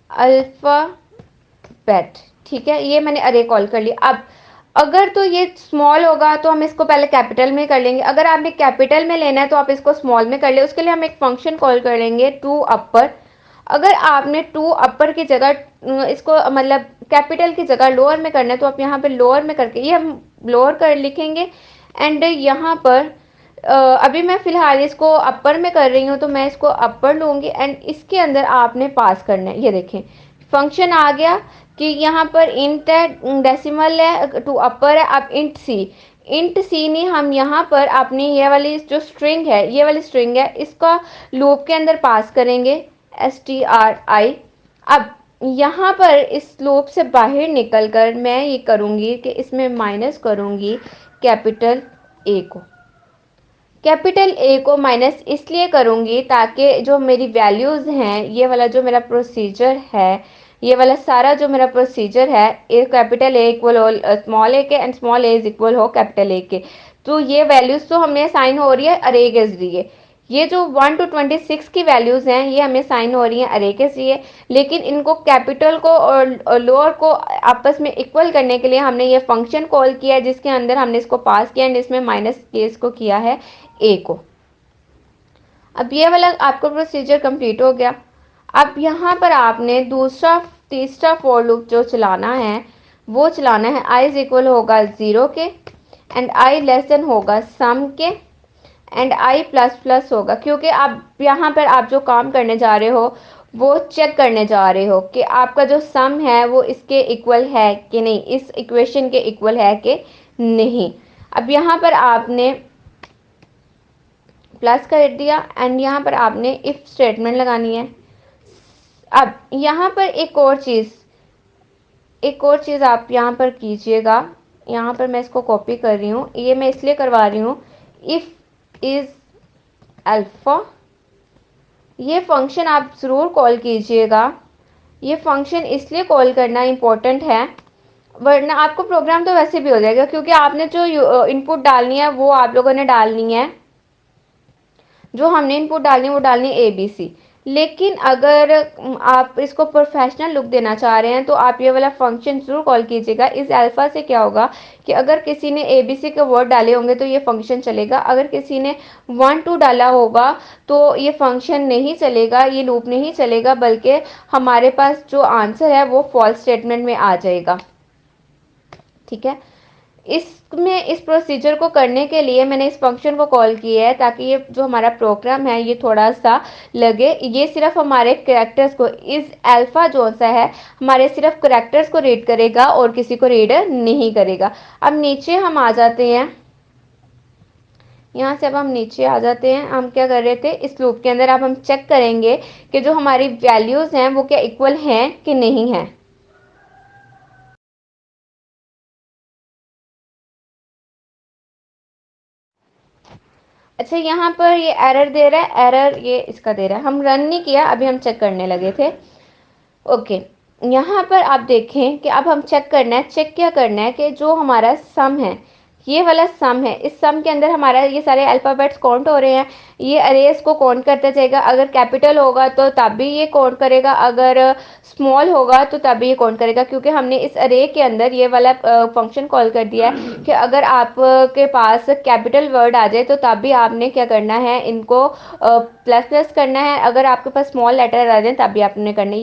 अल्फ़ाबेट, ठीक है। ये मैंने अरे कॉल कर लिया। अब अगर तो ये स्मॉल होगा तो हम इसको पहले कैपिटल में कर लेंगे, अगर आपने कैपिटल में लेना है तो आप इसको स्मॉल में कर ले। उसके लिए हम एक फंक्शन कॉल कर लेंगे टू अपर। अगर आपने टू अपर की जगह इसको मतलब कैपिटल की जगह लोअर में करना है तो आप यहाँ पे लोअर में करके ये हम लोअर कर लिखेंगे एंड यहाँ पर अभी मैं फ़िलहाल इसको अपर में कर रही हूँ तो मैं इसको अपर लूँगी एंड इसके अंदर आपने पास करना है। ये देखें फंक्शन आ गया कि यहाँ पर इंट है, डेसिमल है, टू अपर है। अब इंट सी, इंट सी ने हम यहाँ पर अपनी ये वाली जो स्ट्रिंग है, ये वाली स्ट्रिंग है, इसका लूप के अंदर पास करेंगे stri। अब यहाँ पर इस लूप से बाहर निकलकर मैं ये करूँगी कि इसमें माइनस करूँगी कैपिटल ए को। कैपिटल ए को माइनस इसलिए करूँगी ताकि जो मेरी वैल्यूज़ हैं, ये वाला जो मेरा प्रोसीजर है, ये वाला सारा जो मेरा प्रोसीजर है, ए कैपिटल ए इक्वल हो स्मॉल ए के and small A is equal हो कैपिटल ए के। तो ये वैल्यूज़ तो हमें साइन हो रही है अरे के जरिए। ये जो 1 to 26 की वैल्यूज़ हैं, ये हमें साइन हो रही हैं अरे के जरिए, लेकिन इनको कैपिटल को और लोअर को आपस में इक्वल करने के लिए हमने ये फंक्शन कॉल किया है, जिसके अंदर हमने इसको पास किया एंड इसमें माइनस केस को किया है ए को। अब ये वाला आपका प्रोसीजर कंप्लीट हो गया। अब यहाँ पर आपने दूसरा तीसरा फॉर लूप जो चलाना है वो चलाना है i इज इक्वल होगा 0 के एंड i लेस देन होगा सम के एंड i प्लस प्लस होगा, क्योंकि आप यहाँ पर आप जो काम करने जा रहे हो वो चेक करने जा रहे हो कि आपका जो सम है वो इसके इक्वल है कि नहीं, इस इक्वेशन के इक्वल है कि नहीं। अब यहाँ पर आपने प्लस कर दिया एंड यहाँ पर आपने इफ स्टेटमेंट लगानी है। अब यहाँ पर एक और चीज़ आप यहाँ पर कीजिएगा। यहाँ पर मैं इसको कॉपी कर रही हूँ, ये मैं इसलिए करवा रही हूँ, इफ इज अल्फा, ये फंक्शन आप ज़रूर कॉल कीजिएगा। ये फंक्शन इसलिए कॉल करना इम्पोर्टेंट है, वरना आपको प्रोग्राम तो वैसे भी हो जाएगा, क्योंकि आपने जो इनपुट डालनी है वो आप लोगों ने डालनी है, जो हमने इनपुट डालनी है वो डालनी है ए बी सी। लेकिन अगर आप इसको प्रोफेशनल लुक देना चाह रहे हैं तो आप ये वाला फंक्शन जरूर कॉल कीजिएगा। इस अल्फा से क्या होगा कि अगर किसी ने ए बी सी के वर्ड डाले होंगे तो ये फंक्शन चलेगा, अगर किसी ने 1 2 डाला होगा तो ये फंक्शन नहीं चलेगा, ये लूप नहीं चलेगा, बल्कि हमारे पास जो आंसर है वो फॉल्स स्टेटमेंट में आ जाएगा। ठीक है, इसमें इस प्रोसीजर को करने के लिए मैंने इस फंक्शन को कॉल किया है ताकि ये जो हमारा प्रोग्राम है ये थोड़ा सा लगे। ये सिर्फ हमारे कैरेक्टर्स को, इस अल्फा जो सा है हमारे सिर्फ कैरेक्टर्स को रीड करेगा और किसी को रीड नहीं करेगा। अब नीचे हम आ जाते हैं, यहाँ से अब हम नीचे आ जाते हैं। हम क्या कर रहे थे इस लूप के अंदर, अब हम चेक करेंगे कि जो हमारी वैल्यूज़ हैं वो क्या इक्वल हैं कि नहीं है। अच्छा, यहाँ पर ये एरर दे रहा है, एरर ये इसका दे रहा है, हम रन नहीं किया, अभी हम चेक करने लगे थे। ओके, यहाँ पर आप देखें कि अब हम चेक करना है, चेक क्या करना है कि जो हमारा सम है, ये वाला सम है, इस सम के अंदर हमारा ये सारे अल्फ़ाबेट्स काउंट हो रहे हैं। ये अरेज को काउंट करता जाएगा, अगर कैपिटल होगा तो तब भी ये काउंट करेगा, अगर स्मॉल होगा तो तब भी ये काउंट करेगा, क्योंकि हमने इस अरे के अंदर ये वाला फंक्शन कॉल कर दिया है कि अगर आपके पास कैपिटल वर्ड आ जाए तो तब भी आपने क्या करना है, इनको प्लस प्लस करना है, अगर आपके पास स्मॉल लेटर आ जाए तब भी आपने करना है।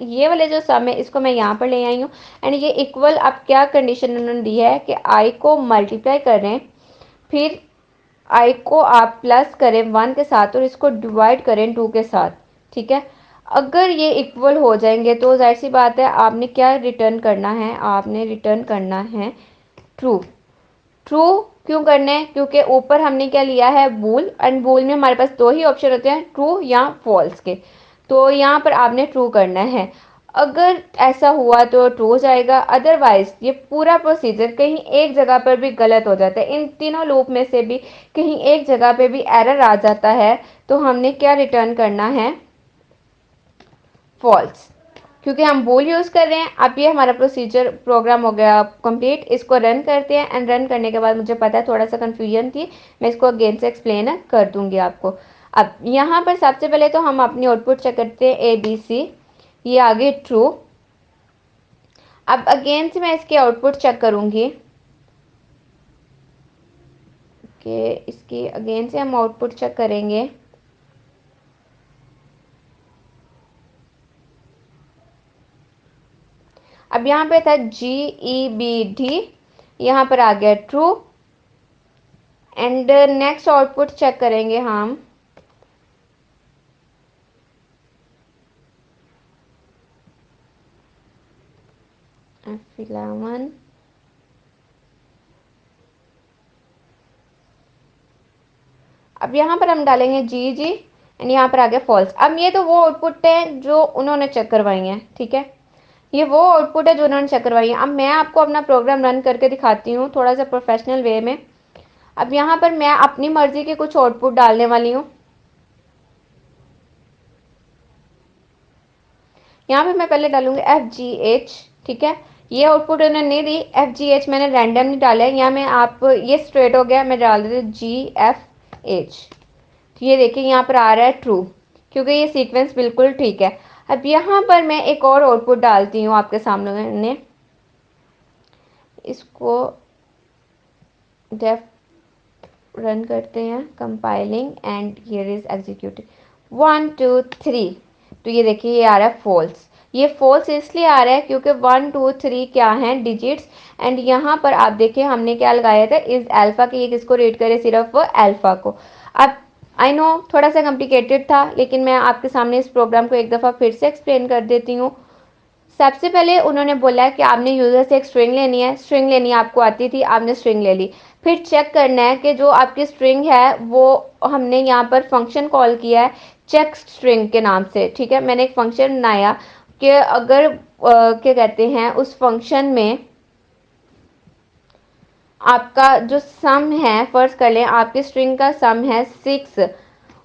ये वाले जो सम है इसको मैं यहाँ पर ले आई हूँ एंड ये इक्वल, अब क्या कंडीशन उन्होंने दी है कि आई को मल्टीप्लाई करें, फिर आई को आप प्लस करें 1 के साथ और इसको डिवाइड करें 2 के साथ। ठीक है, अगर ये इक्वल हो जाएंगे तो जाहिर सी बात है आपने क्या रिटर्न करना है, आपने रिटर्न करना है ट्रू। ट्रू क्यों करना है, क्योंकि ऊपर हमने क्या लिया है बूल, एंड बूल में हमारे पास दो ही ऑप्शन होते हैं, ट्रू या फॉल्स के, तो यहाँ पर आपने ट्रू करना है। अगर ऐसा हुआ तो ट्रू हो जाएगा, अदरवाइज ये पूरा प्रोसीजर कहीं एक जगह पर भी गलत हो जाता है, इन तीनों लूप में से भी कहीं एक जगह पे भी एरर आ जाता है, तो हमने क्या रिटर्न करना है, फॉल्स, क्योंकि हम बोल यूज़ कर रहे हैं। अब ये हमारा प्रोसीजर प्रोग्राम हो गया कंप्लीट। इसको रन करते हैं एंड रन करने के बाद मुझे पता है थोड़ा सा कन्फ्यूजन थी, मैं इसको अगेन से एक्सप्लेन कर दूंगी आपको। अब यहाँ पर सबसे पहले तो हम अपनी आउटपुट चेक करते हैं ए बी सी, ये आगे ट्रू। अब अगेन से मैं इसके आउटपुट चेक करूँगी कि इसकी अगेन से हम आउटपुट चेक करेंगे। अब यहाँ पे था GEBD, यहाँ पर आ गया true and next output check करेंगे हम। F11 अब यहाँ पर हम डालेंगे जी जी एंड यहाँ पर आ गया फॉल्स। अब ये तो वो आउटपुट है जो उन्होंने चेक करवाई है, ठीक है, ये वो आउटपुट है जो उन्होंने चेक करवाई है। अब मैं आपको अपना प्रोग्राम रन करके दिखाती हूँ थोड़ा सा प्रोफेशनल वे में। अब यहाँ पर मैं अपनी मर्जी के कुछ आउटपुट डालने वाली हूँ। यहाँ पे मैं पहले डालूंगी FGH, ठीक है, ये आउटपुट उन्होंने नहीं दी, FGH मैंने रैंडमली डाला है। यहाँ में आप ये स्ट्रेट हो गया, मैं डाल देती हूँ GFH, तो ये देखिए यहाँ पर आ रहा है ट्रू, क्योंकि ये सीक्वेंस बिल्कुल ठीक है। अब यहाँ पर मैं एक और आउटपुट डालती हूँ आपके सामने, इसको डेफ रन करते हैं, compiling and here is executing 1 2 3। तो ये देखिए ये आ रहा है फॉल्स। ये फॉल्स इसलिए आ रहा है क्योंकि 1 2 3 क्या है डिजिट्स, एंड यहाँ पर आप देखिए हमने क्या लगाया था, इज अल्फा के, ये किसको रीड करे, सिर्फ अल्फा को। अब आई नो थोड़ा सा कॉम्प्लिकेटेड था, लेकिन मैं आपके सामने इस प्रोग्राम को एक दफ़ा फिर से एक्सप्लेन कर देती हूँ। सबसे पहले उन्होंने बोला कि आपने यूज़र से एक स्ट्रिंग लेनी है, स्ट्रिंग लेनी आपको आती थी, आपने स्ट्रिंग ले ली। फिर चेक करना है कि जो आपकी स्ट्रिंग है वो हमने यहाँ पर फंक्शन कॉल किया है चेक स्ट्रिंग के नाम से, ठीक है, मैंने एक फंक्शन बनाया कि अगर क्या कहते हैं उस फंक्शन में आपका जो सम है, फर्ज कर लें आपकी स्ट्रिंग का सम है 6,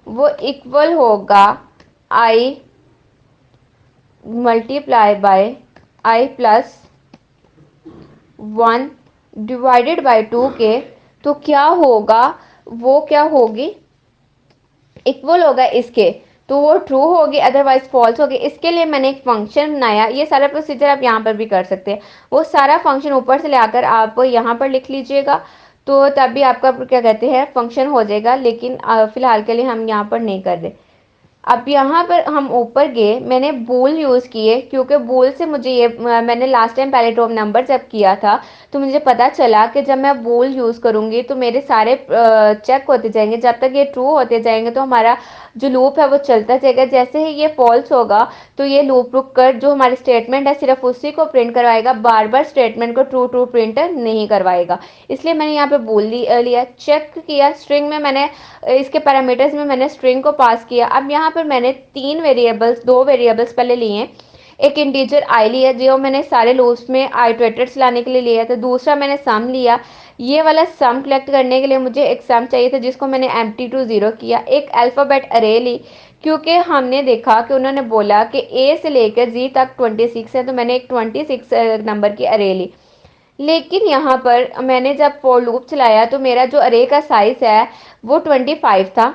वो इक्वल होगा i multiply by i plus 1 divided by 2 के, तो क्या होगा, वो क्या होगी, इक्वल होगा इसके, तो वो ट्रू होगी अदरवाइज फॉल्स होगी। इसके लिए मैंने एक फंक्शन बनाया, ये सारा प्रोसीजर आप यहाँ पर भी कर सकते हैं, वो सारा फंक्शन ऊपर से लाकर आप यहाँ पर लिख लीजिएगा, तो तभी आपका क्या कहते हैं फंक्शन हो जाएगा, लेकिन फिलहाल के लिए हम यहाँ पर नहीं कर रहे। अब यहाँ पर हम ऊपर गए, मैंने बूल यूज़ किए क्योंकि बूल से मुझे ये मैंने लास्ट टाइम पैलेट्रोम नंबर जब किया था तो मुझे पता चला कि जब मैं बूल यूज़ करूँगी तो मेरे सारे चेक होते जाएंगे, जब तक ये ट्रू होते जाएंगे तो हमारा जो लूप है वो चलता जाएगा। जैसे ही ये फॉल्स होगा तो ये लूप रुक कर जो हमारी स्टेटमेंट है सिर्फ उसी को प्रिंट करवाएगा, बार बार स्टेटमेंट को ट्रू ट्रू प्रिंट नहीं करवाएगा। इसलिए मैंने यहाँ पे बूल लिया, चेक किया स्ट्रिंग में, मैंने इसके पैरामीटर्स में मैंने स्ट्रिंग को पास किया। अब यहाँ पर मैंने दो वेरिएबल्स पहले लिए, एक इंटीजर आई लिया जो मैंने सारे लूप्स में आइटरेटर्स लाने के लिए लिया था, दूसरा मैंने सम लिया, ये वाला सम कलेक्ट करने के लिए मुझे एक सम चाहिए था जिसको मैंने एम्प्टी टू ज़ीरो किया, एक अल्फ़ाबेट अरे ली क्योंकि हमने देखा कि उन्होंने बोला कि ए से लेकर जी तक 26 है, तो मैंने एक 26 नंबर की अरे ली। लेकिन यहाँ पर मैंने जब फॉर लूप चलाया तो मेरा जो अरे का साइज़ है वो 25 था,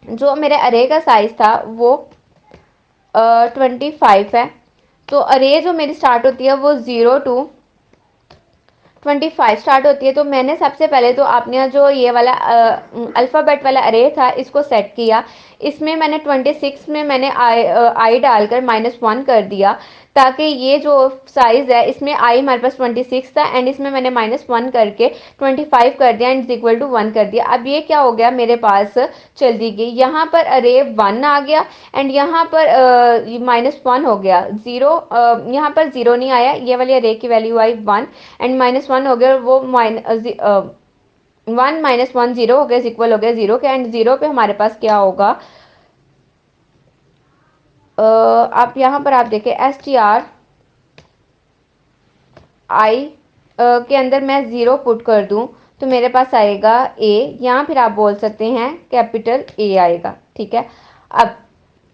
जो मेरे अरे का साइज़ था वो 25 है। तो अरे जो मेरी स्टार्ट होती है वो 0 to 25 स्टार्ट होती है। तो मैंने सबसे पहले तो आपने जो ये वाला अल्फ़ाबेट वाला अरे था इसको सेट किया, इसमें मैंने 26 में मैंने आई डालकर -1 कर दिया ताकि ये जो साइज़ है इसमें आई हमारे पास 26 था एंड इसमें मैंने -1 करके 25 कर दिया एंड इक्वल टू 1 कर दिया। अब ये क्या हो गया मेरे पास चल दी गई, यहाँ पर अरे 1 आ गया एंड यहाँ पर -1 हो गया, ज़ीरो, यहाँ पर ज़ीरो नहीं आया, ये वाली अरे की वैल्यू आई 1 एंड -1 हो गया, वो 1 -1 0 हो गया, इक्वल हो गया 0 के, एंड 0 पे हमारे पास क्या होगा, आप यहाँ पर आप देखें str आई के अंदर मैं 0 पुट कर दूं तो मेरे पास आएगा a, यहाँ फिर आप बोल सकते हैं कैपिटल A आएगा, ठीक है। अब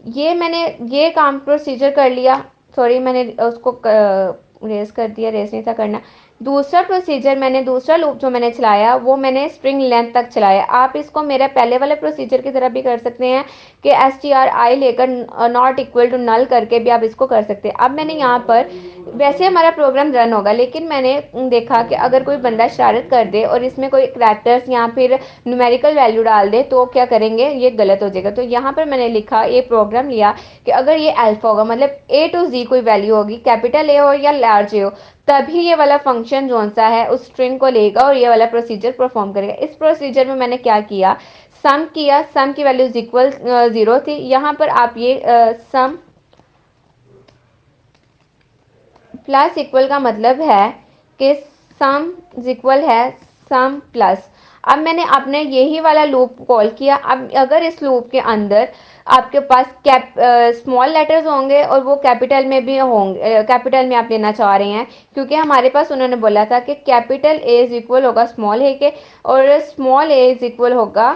ये मैंने ये काम प्रोसीजर कर लिया, सॉरी मैंने उसको रेस कर दिया, रेस नहीं था करना। दूसरा प्रोसीजर मैंने दूसरा लूप जो मैंने चलाया वो मैंने स्ट्रिंग लेंथ तक चलाया, आप इसको मेरे पहले वाले प्रोसीजर की तरह भी कर सकते हैं कि str लेकर नॉट इक्वल टू नल करके भी आप इसको कर सकते हैं। अब मैंने यहाँ पर वैसे हमारा प्रोग्राम रन होगा, लेकिन मैंने देखा कि अगर कोई बंदा शरारत कर दे और इसमें कोई करैक्टर्स या फिर न्यूमेरिकल वैल्यू डाल दे तो क्या करेंगे, ये गलत हो जाएगा। तो यहाँ पर मैंने लिखा, ये प्रोग्राम लिया कि अगर ये अल्फा होगा मतलब A to Z कोई वैल्यू होगी, कैपिटल A हो या लार्ज A हो, तभी ये वाला फंक्शन जो सा है उस स्ट्रिंग को लेगा और ये वाला प्रोसीजर परफॉर्म करेगा। इस प्रोसीजर में मैंने क्या किया, सम किया, सम की वैल्यू इक्वल 0 थी, यहाँ पर आप ये सम प्लस इक्वल का मतलब है कि सम इक्वल है सम प्लस। अब मैंने आपने यही वाला लूप कॉल किया। अब अगर इस लूप के अंदर आपके पास स्मॉल लेटर्स होंगे और वो कैपिटल में भी होंगे, कैपिटल में आप लेना चाह रहे हैं, क्योंकि हमारे पास उन्होंने बोला था कि कैपिटल ए इज इक्वल होगा स्मॉल ए के और स्मॉल ए इज इक्वल होगा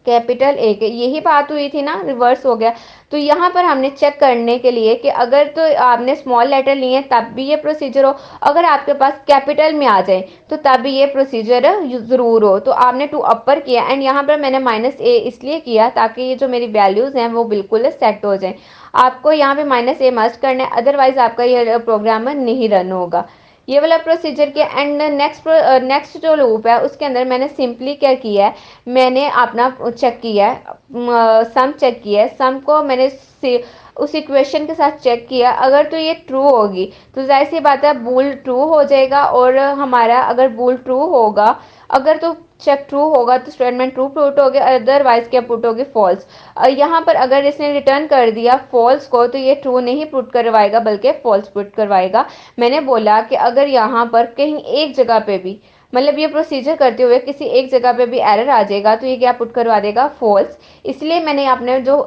कैपिटल ए के, यही बात हुई थी ना, रिवर्स हो गया। तो यहाँ पर हमने चेक करने के लिए कि अगर तो आपने स्मॉल लेटर लिए तब भी ये प्रोसीजर हो, अगर आपके पास कैपिटल में आ जाए तो तब भी ये प्रोसीजर ज़रूर हो। तो आपने टू अपर किया एंड यहाँ पर मैंने माइनस ए इसलिए किया ताकि ये जो मेरी वैल्यूज़ हैं वो बिल्कुल सेट हो जाएं। आपको यहाँ पे माइनस ए मस्ट करना है, अदरवाइज आपका ये प्रोग्राम नहीं रन होगा। ये वाला प्रोसीजर किया एंड नेक्स्ट जो लूप है उसके अंदर मैंने सिंपली क्या किया है, मैंने अपना चेक किया है, सम चेक किया है। सम को मैंने उस इक्वेशन के साथ चेक किया, अगर तो ये ट्रू होगी तो जाहिर सी बात है बूल ट्रू हो जाएगा, और हमारा अगर बूल ट्रू होगा, अगर तो चेक ट्रू होगा तो स्टेटमेंट ट्रू पुट होगी, अदरवाइज क्या पुट होगी, फॉल्स। यहाँ पर अगर इसने रिटर्न कर दिया फॉल्स को तो ये ट्रू नहीं पुट करवाएगा बल्कि फॉल्स पुट करवाएगा। मैंने बोला कि अगर यहाँ पर कहीं एक जगह पे भी, मतलब ये प्रोसीजर करते हुए किसी एक जगह पे भी एरर आ जाएगा तो ये क्या पुट करवा देगा, फॉल्स। इसलिए मैंने अपने जो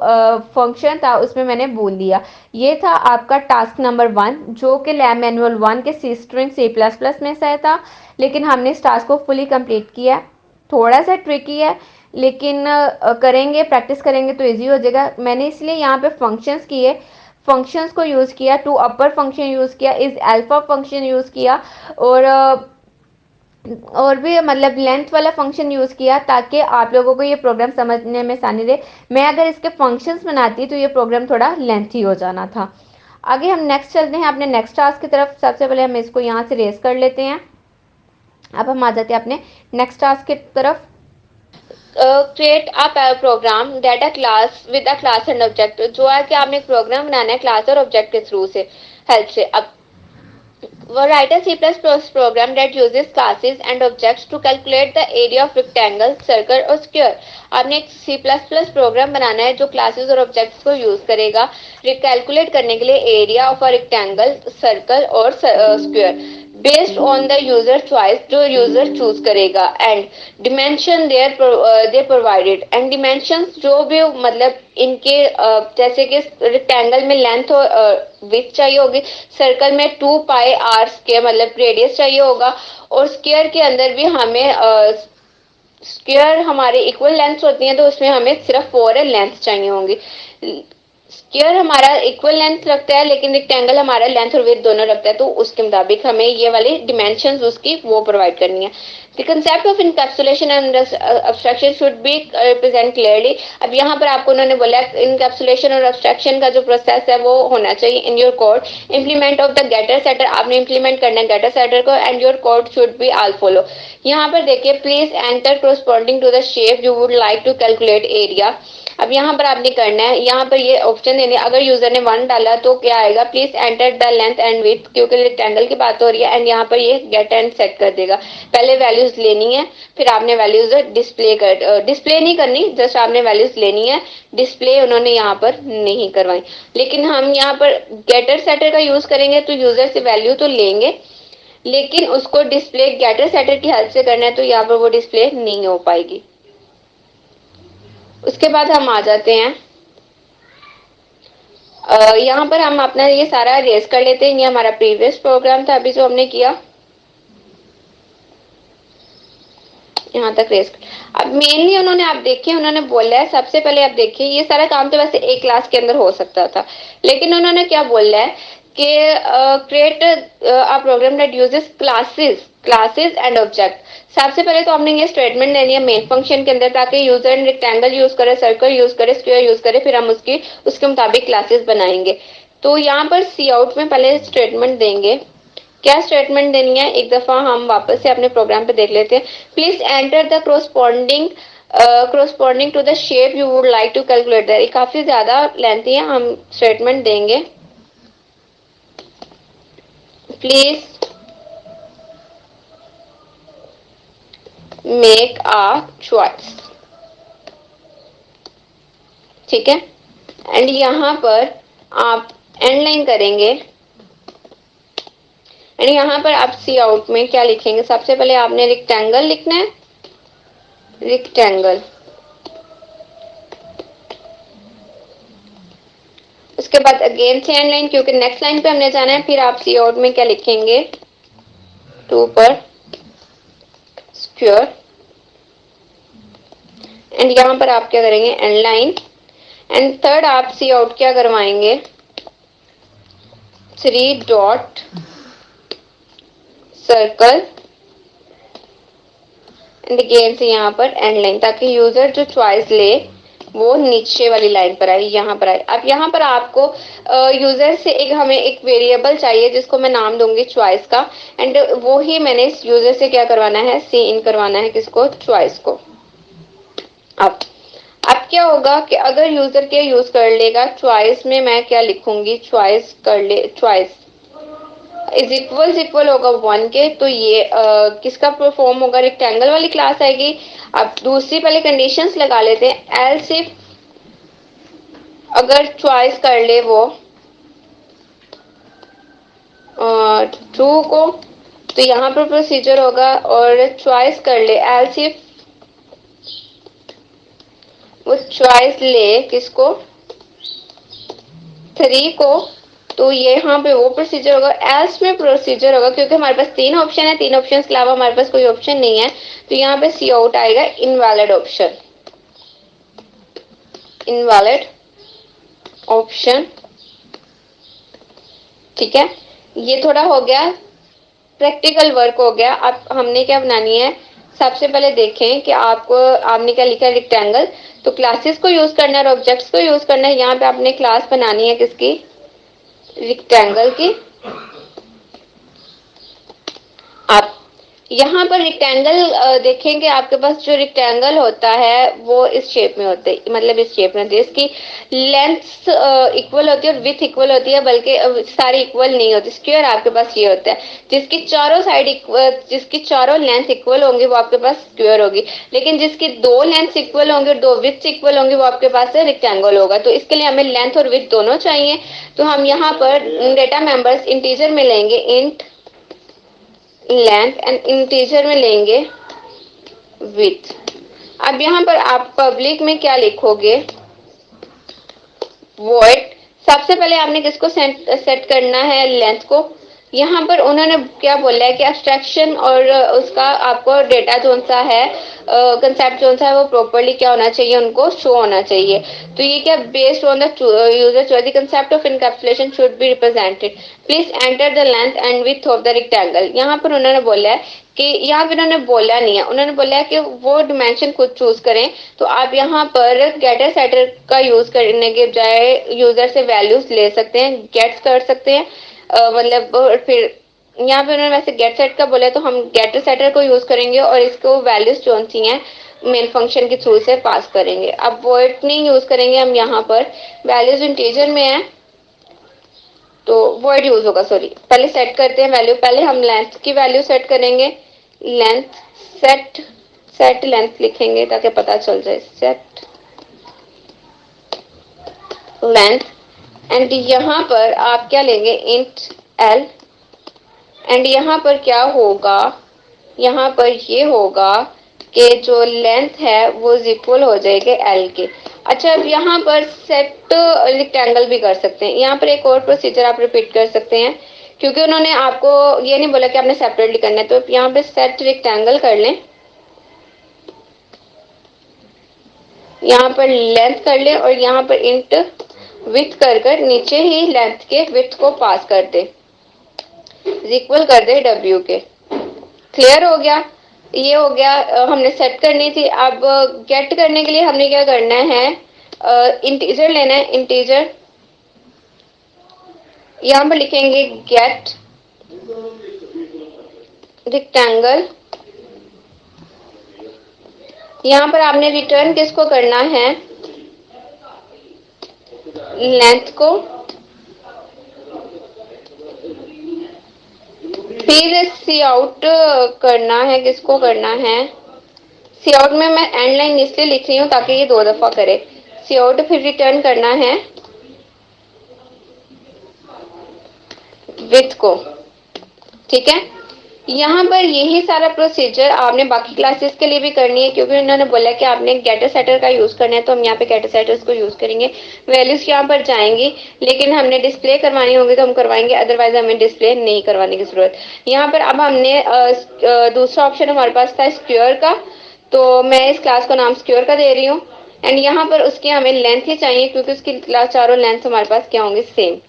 फंक्शन था उसमें मैंने बोल दिया। ये था आपका टास्क नंबर 1 जो कि लैब मैनुअल 1 के सी स्ट्रिंग C++ में से था, लेकिन हमने इस टास्क को फुली कंप्लीट किया। थोड़ा सा ट्रिकी है लेकिन करेंगे, प्रैक्टिस करेंगे तो इजी हो जाएगा। मैंने इसलिए यहाँ पे फंक्शंस किए, फंक्शंस को यूज़ किया, टू अपर फंक्शन यूज़ किया, इज अल्फा फंक्शन यूज़ किया, और और भी मतलब लेंथ वाला फंक्शन यूज़ किया ताकि आप लोगों को ये प्रोग्राम समझने में आसानी रहे। मैं अगर इसके फंक्शंस बनाती तो ये प्रोग्राम थोड़ा लेंथी हो जाना था। आगे हम नेक्स्ट चलते हैं अपने नेक्स्ट टास्क की तरफ। सबसे पहले हम इसको यहाँ से रेस कर लेते हैं। अब हम आ जाते हैं अपने नेक्स्ट टास्क की तरफ। Create a program data class with a class and object, जो है कि आपने एक प्रोग्राम बनाना है क्लास और ऑब्जेक्ट के थ्रू से हेल्प से। अब write a C++ program that uses classes and objects to calculate the area of rectangle, circle और square। आपने एक C++ प्रोग्राम बनाना है जो क्लासेस और ऑब्जेक्ट्स को यूज करेगा कैलकुलेट करने के लिए area of a rectangle, circle और square based on the user choice, जो यूजर चूज करेगा। And dimension their provided, and dimension जो भी मतलब इनके जैसे कि रेक्टेंगल में लेंथ और विड्थ चाहिए होगी, सर्कल में 2πr के मतलब रेडियस चाहिए होगा, और स्क्वायर के अंदर भी हमें स्क्वायर हमारे इक्वल लेंथ होती हैं तो उसमें हमें सिर्फ 4 लेंथ चाहिए होंगी। स्क्वायर हमारा इक्वल लेंथ रखता है लेकिन रेक्टेंगल हमारा लेंथ और विड्थ दोनों रखता है, तो उसके मुताबिक हमें ये वाली डिमेंशंस उसकी वो प्रोवाइड करनी है। The concept of encapsulation and abstraction should be represent clearly। अब यहाँ पर आपको उन्होंने बोला इनकैप्सुलेशन और abstraction का जो प्रोसेस है वो होना चाहिए in your code. Implement of the getter setter, आपने इम्प्लीमेंट करना है गेटर सेटर को, and your code should be all follow. यहाँ पर देखिए please enter corresponding to the shape you would like to calculate area. अब यहाँ पर आपने करना है, यहाँ पर ये ऑप्शन देने, अगर यूजर ने 1 डाला तो क्या आएगा, please enter the length and width, क्योंकि रेक्टेंगल की बात हो रही है, एंड यहाँ पर ये गेट एंड सेट कर देगा। पहले वैल्यूज लेनी है, फिर आपने वैल्यूज डिस्प्ले नहीं करनी, जस्ट आपने वैल्यूज लेनी है। डिस्प्ले उन्होंने यहाँ पर नहीं करवाई, लेकिन हम यहाँ पर गेटर सेटर का यूज करेंगे तो यूजर से वैल्यू तो लेंगे लेकिन उसको डिस्प्ले गेटर सेटर की हेल्प से करना है, तो यहाँ पर वो डिस्प्ले नहीं हो पाएगी। उसके बाद हम आ जाते हैं यहाँ पर हम अपना ये सारा रेस कर लेते हैं। ये हमारा प्रीवियस प्रोग्राम था अभी जो हमने किया, यहाँ तक रेस। अब मेनली उन्होंने आप देखिए उन्होंने बोला है, सबसे पहले आप देखिए ये सारा काम तो वैसे एक क्लास के अंदर हो सकता था, लेकिन उन्होंने क्या बोला है कि create a program that uses classes and object. सबसे पहले तो हमने ये स्टेटमेंट देनी है मेन फंक्शन के अंदर ताकि यूजर रेक्टेंगल यूज करे, सर्कल यूज करे, स्क्वायर यूज करे, फिर हम उसके मुताबिक क्लासेस बनाएंगे। तो यहाँ पर सी आउट में पहले स्टेटमेंट देंगे। क्या स्टेटमेंट देनी है एक दफा हम वापस से अपने प्रोग्राम पे देख लेते हैं। Please enter the corresponding to the shape you would like to calculate that. काफी ज्यादा लेंथी है, हम स्टेटमेंट देंगे प्लीज मेक अ चॉइस, ठीक है। एंड यहाँ पर आप एंड लाइन करेंगे, एंड यहाँ पर आप सी आउट में क्या लिखेंगे, सबसे पहले आपने रेक्टेंगल लिखना है, रेक्टेंगल। उसके बाद अगेन सेम लाइन, क्योंकि नेक्स्ट लाइन पे हमने जाना है। फिर आप सी आउट में क्या लिखेंगे, 2 पर स्क्वायर, एंड यहाँ पर आप क्या करेंगे, एंड लाइन, एंड थर्ड आप सी आउट क्या करवाएंगे, 3 डॉट सर्कल, एंड अगेन से यहाँ पर एंड लाइन, ताकि यूजर जो चॉइस ले वो नीचे वाली लाइन पर आए, यहाँ पर आए। अब यहाँ पर आपको यूजर से हमें एक वेरिएबल चाहिए जिसको मैं नाम दूंगी चॉइस का, एंड वो ही मैंने इस यूजर से क्या करवाना है, सी इन करवाना है, किसको, चॉइस को। अब अब क्या होगा कि अगर यूजर क्या यूज कर लेगा, चॉइस में मैं क्या लिखूंगी, चॉइस कर ले, चॉइस इक्वल होगा 1 के, तो ये किसका परफॉर्म होगा, रेक्टेंगल वाली क्लास आएगी। अब दूसरी पहले कंडीशंस लगा लेते हैं। एल्स इफ अगर चॉइस कर ले वो ट्रू को, तो यहाँ पर प्रोसीजर होगा, और चॉइस कर ले, एल्स इफ वो चॉइस ले किसको, 3 को, तो ये यहाँ पे वो प्रोसीजर होगा। एल्स में प्रोसीजर होगा, क्योंकि हमारे पास 3 ऑप्शन है, 3 ऑप्शन के अलावा हमारे पास कोई ऑप्शन नहीं है, तो यहाँ पे सी आउट आएगा इनवैलिड ऑप्शन, इनवैलिड ऑप्शन। ठीक है, ये थोड़ा हो गया प्रैक्टिकल वर्क हो गया। अब हमने क्या बनानी है, सबसे पहले देखें कि आपने क्या लिखा है, रेक्टेंगल, तो क्लासेस को यूज करना है और ऑब्जेक्ट्स को यूज करना है। यहाँ पे आपने क्लास बनानी है किसकी, रेक्टेंगल की। आप यहाँ पर रेक्टेंगल देखेंगे, आपके पास जो रेक्टेंगल होता है वो इस शेप में होते हैं, मतलब इस शेप में होती है, इसकी लेंथ इक्वल होती है और विथ इक्वल होती है, बल्कि सारी इक्वल नहीं होती। स्क्वायर आपके पास ये होता है, जिसकी चारों साइड जिसकी चारों लेंथ इक्वल होंगी वो आपके पास स्क्वायर होगी, लेकिन जिसकी 2 लेंथ इक्वल होंगी और 2 विथ इक्वल होंगी वो आपके पास रेक्टेंगल होगा। तो इसके लिए हमें लेंथ और विथ दोनों चाहिए, तो हम यहाँ पर डेटा मेंबर्स इंटीजर में लेंगे, इंट लेंथ, एंड इंटीजर में लेंगे विथ। अब यहाँ पर आप पब्लिक में क्या लिखोगे, वॉइड। सबसे पहले आपने किसको सेट करना है, लेंथ को। यहाँ पर उन्होंने क्या बोला है कि एब्स्ट्रैक्शन और उसका आपको डेटा जो सा है, कंसेप्ट जो सा है वो प्रॉपरली क्या होना चाहिए, उनको शो होना चाहिए। तो ये क्या, based on the user choice the concept of encapsulation should be represented, please enter the length and width of the rectangle. यहाँ पर उन्होंने बोला है कि, यहाँ पे उन्होंने बोला नहीं है, उन्होंने बोला है कि वो डिमेंशन खुद चूज करें। तो आप यहाँ पर गेटर सेटर का यूज करने के बजाय यूजर से वैल्यूज ले सकते हैं, गेट्स कर सकते हैं, मतलब फिर यहाँ पे उन्होंने वैसे गेट सेट का बोला है, तो हम गेटर सेटर को यूज करेंगे और इसको वैल्यूज जो सी हैं मेन फंक्शन के थ्रू से पास करेंगे। अब वॉइड नहीं यूज करेंगे हम, यहाँ पर वैल्यूज इंटीजर में है तो वॉइड यूज होगा। सॉरी, पहले सेट करते हैं वैल्यू। पहले हम लेंथ की वैल्यू सेट करेंगे, लेंथ सेट लेंथ लिखेंगे ताकि पता चल जाए, सेट लेंथ, एंड यहाँ पर आप क्या लेंगे, इंट एल, एंड यहाँ पर क्या होगा, यहाँ पर ये होगा कि जो लेंथ है वो इक्वल हो जाएगी एल के। अच्छा, अब यहाँ पर सेट रेक्टेंगल भी कर सकते हैं। यहाँ पर एक और प्रोसीजर आप रिपीट कर सकते हैं, क्योंकि उन्होंने आपको ये नहीं बोला कि आपने सेपरेटली करना है, तो यहाँ पे सेट रेक्टेंगल कर लें, यहाँ पर लेंथ कर लें, और यहाँ पर इंट विथ कर नीचे ही लेंथ के विथ को पास कर दे, इक्वल कर दे डब्ल्यू के। क्लियर हो गया, ये हो गया। हमने सेट करनी थी। अब गेट करने के लिए हमने क्या करना है, इंटीजर लेना है, इंटीजर यहाँ पर लिखेंगे गेट रेक्टेंगल। यहाँ पर आपने रिटर्न किसको करना है, लेंथ को, फिर सी आउट करना है, किसको करना है, सी आउट में मैं एंड लाइन इसलिए लिख रही हूँ ताकि ये 2 दफा करे, सी आउट, फिर रिटर्न करना है विथ को। ठीक है, यहाँ पर यही सारा प्रोसीजर आपने बाकी क्लासेस के लिए भी करनी है, क्योंकि उन्होंने बोला कि आपने गेटर सेटर का यूज करना है, तो हम यहाँ पे गेटर सेटर्स को यूज करेंगे। वैल्यूज यहाँ पर जाएंगी, लेकिन हमने डिस्प्ले करवानी होगी तो हम करवाएंगे, अदरवाइज हमें डिस्प्ले नहीं करवाने की जरूरत। यहाँ पर अब हमने दूसरा ऑप्शन हमारे पास था स्क्वायर का, तो मैं इस क्लास को नाम स्क्वायर का दे रही हूँ। एंड यहाँ पर उसकी हमें लेंथ ही चाहिए, क्योंकि उसकी चारों लेंथ हमारे पास क्या होंगे, सेम।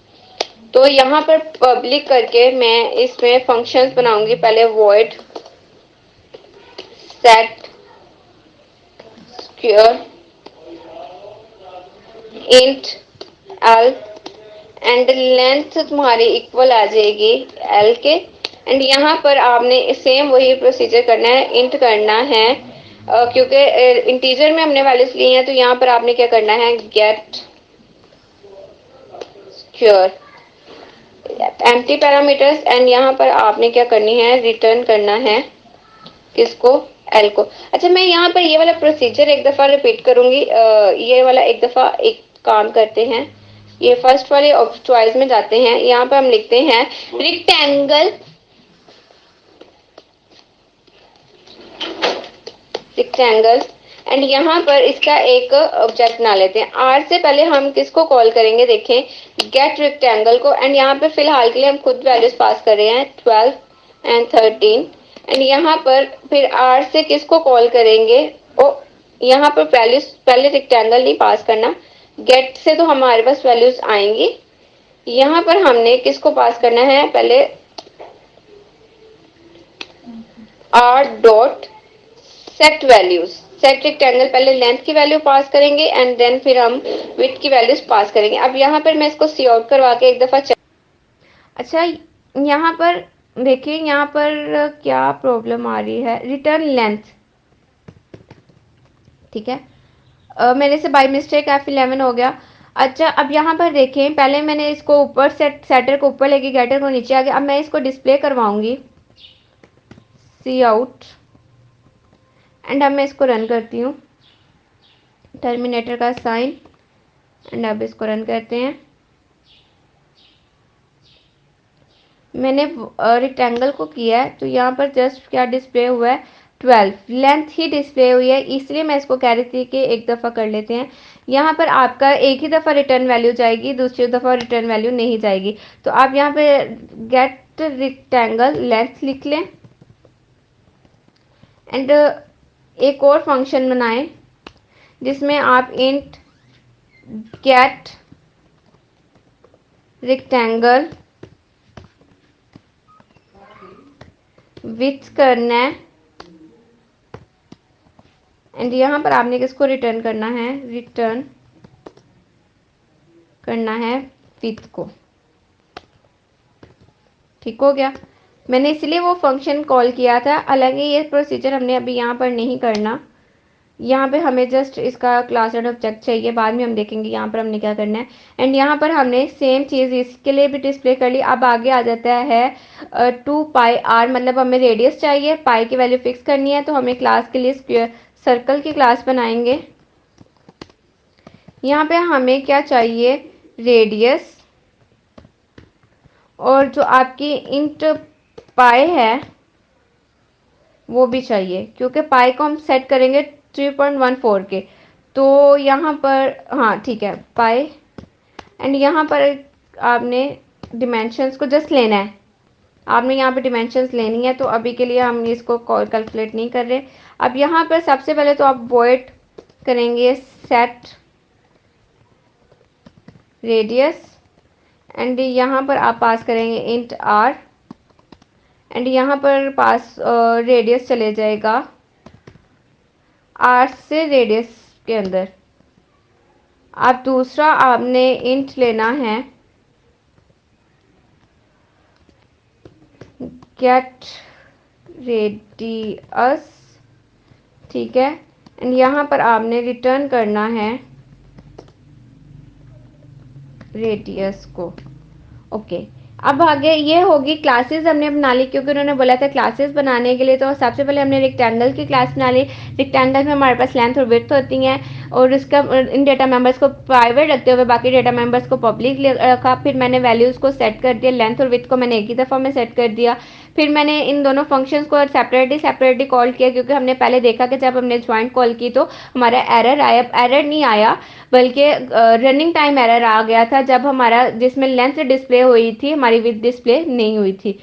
तो यहाँ पर पब्लिक करके मैं इसमें फंक्शंस बनाऊंगी। पहले void set square int l and length तुम्हारी इक्वल आ जाएगी l के। एंड यहाँ पर आपने सेम वही प्रोसीजर करना है, इंट करना है, क्योंकि इंटीजर में हमने वैल्यूज ली हैं, तो यहाँ पर आपने क्या करना है, get square empty parameters. And यहाँ पर आपने क्या करनी है, रिटर्न करना है किसको, एल को। अच्छा, मैं यहाँ पर ये वाला प्रोसीजर एक दफा रिपीट करूंगी, ये वाला एक दफा एक काम करते हैं। ये फर्स्ट वाले चॉइस में जाते हैं, यहाँ पर हम लिखते हैं रिक्टेंगल, रिक्टेंगल। एंड यहाँ पर इसका एक ऑब्जेक्ट बना लेते हैं। आर से पहले हम किसको कॉल करेंगे, देखें, गेट रेक्टेंगल को। एंड यहाँ पे फिलहाल के लिए हम खुद वैल्यूज पास कर रहे हैं 12 एंड 13। एंड यहाँ पर फिर आर से किसको कॉल करेंगे, ओ यहाँ पर वैल्यूज पहले रेक्टेंगल नहीं पास करना, गेट से तो हमारे पास वैल्यूज आएंगी। यहाँ पर हमने किसको पास करना है, पहले R dot set values. Set rectangle, पहले लेंथ की वैल्यू पास करेंगे एंड देन फिर हम विड्थ की वैल्यूज पास करेंगे। अब यहाँ पर मैं इसको सी आउट करवा के एक दफा अच्छा, यहाँ पर देखिए, यहाँ पर क्या प्रॉब्लम आ रही है, रिटर्न लेंथ, ठीक है। मेरे से बाय मिस्टेक F11 हो गया। अच्छा, अब यहाँ पर देखें, पहले मैंने इसको ऊपर सेटर को ऊपर लेके गेटर को नीचे आ गया। अब मैं इसको डिस्प्ले करवाऊंगी, सी आउट, एंड अब मैं इसको रन करती हूँ, टर्मिनेटर का साइन, एंड अब इसको रन करते हैं। मैंने रेक्टेंगल को किया है, तो यहाँ पर जस्ट क्या डिस्प्ले हुआ है, 12 लेंथ ही डिस्प्ले हुई है, इसलिए मैं इसको कह रही थी कि एक दफ़ा कर लेते हैं। यहाँ पर आपका एक ही दफ़ा रिटर्न वैल्यू जाएगी, दूसरी दफ़ा रिटर्न वैल्यू नहीं जाएगी। तो आप यहाँ पे गेट रेक्टेंगल लेंथ लिख लें, एंड एक और फंक्शन बनाएं जिसमें आप इंट गेट रेक्टेंगल विथ करना है, एंड यहाँ पर आपने किसको रिटर्न करना है, रिटर्न करना है विथ को। ठीक हो गया। मैंने इसलिए वो फंक्शन कॉल किया था, हालांकि ये प्रोसीजर हमने अभी यहाँ पर नहीं करना। यहाँ पे हमें जस्ट इसका क्लास एंड ऑब्जेक्ट चाहिए, बाद में हम देखेंगे यहाँ पर हमने क्या करना है। एंड यहाँ पर हमने सेम चीज़ इसके लिए भी डिस्प्ले कर ली। अब आगे आ जाता है 2 पाई आर, मतलब हमें रेडियस चाहिए, पाई की वैल्यू फिक्स करनी है, तो हमें क्लास के लिए स्क्वायर सर्कल की क्लास बनाएंगे। यहाँ पे हमें क्या चाहिए, रेडियस, और जो आपकी इंट पाई है वो भी चाहिए, क्योंकि पाई को हम सेट करेंगे 3.14 के। तो यहाँ पर हाँ ठीक है, पाई। एंड यहाँ पर आपने डिमेंशंस को जस्ट लेना है, आपने यहाँ पे डिमेंशंस लेनी है, तो अभी के लिए हम इसको कैलकुलेट नहीं कर रहे। अब यहाँ पर सबसे पहले तो आप वॉइड करेंगे सेट रेडियस, एंड यहाँ पर आप पास करेंगे इंट आर, एंड यहाँ पर पास रेडियस चले जाएगा आर से रेडियस के अंदर। अब दूसरा आपने इंट लेना है गेट रेडियस, ठीक है, एंड यहाँ पर आपने रिटर्न करना है रेडियस को। ओके, अब आगे ये होगी क्लासेस हमने बना ली, क्योंकि उन्होंने बोला था क्लासेस बनाने के लिए, तो सबसे पहले हमने रेक्टेंगल की क्लास बना ली। रेक्टेंगल में हमारे पास लेंथ और विड्थ होती हैं, और इसका इन डेटा मेंबर्स को प्राइवेट रखते हुए बाकी डेटा मेंबर्स को पब्लिक रखा। फिर मैंने वैल्यूज़ को सेट कर दिया, लेंथ और विड्थ को मैंने एक ही दफ़ा में सेट कर दिया। फिर मैंने इन दोनों फंक्शंस को सेपरेटली सेपरेटली कॉल किया, क्योंकि हमने पहले देखा कि जब हमने ज्वाइंट कॉल की तो हमारा एरर आया, एरर नहीं आया बल्कि रनिंग टाइम एरर आ गया था, जब हमारा जिसमें लेंथ डिस्प्ले हुई थी हमारी विड्थ डिस्प्ले नहीं हुई थी।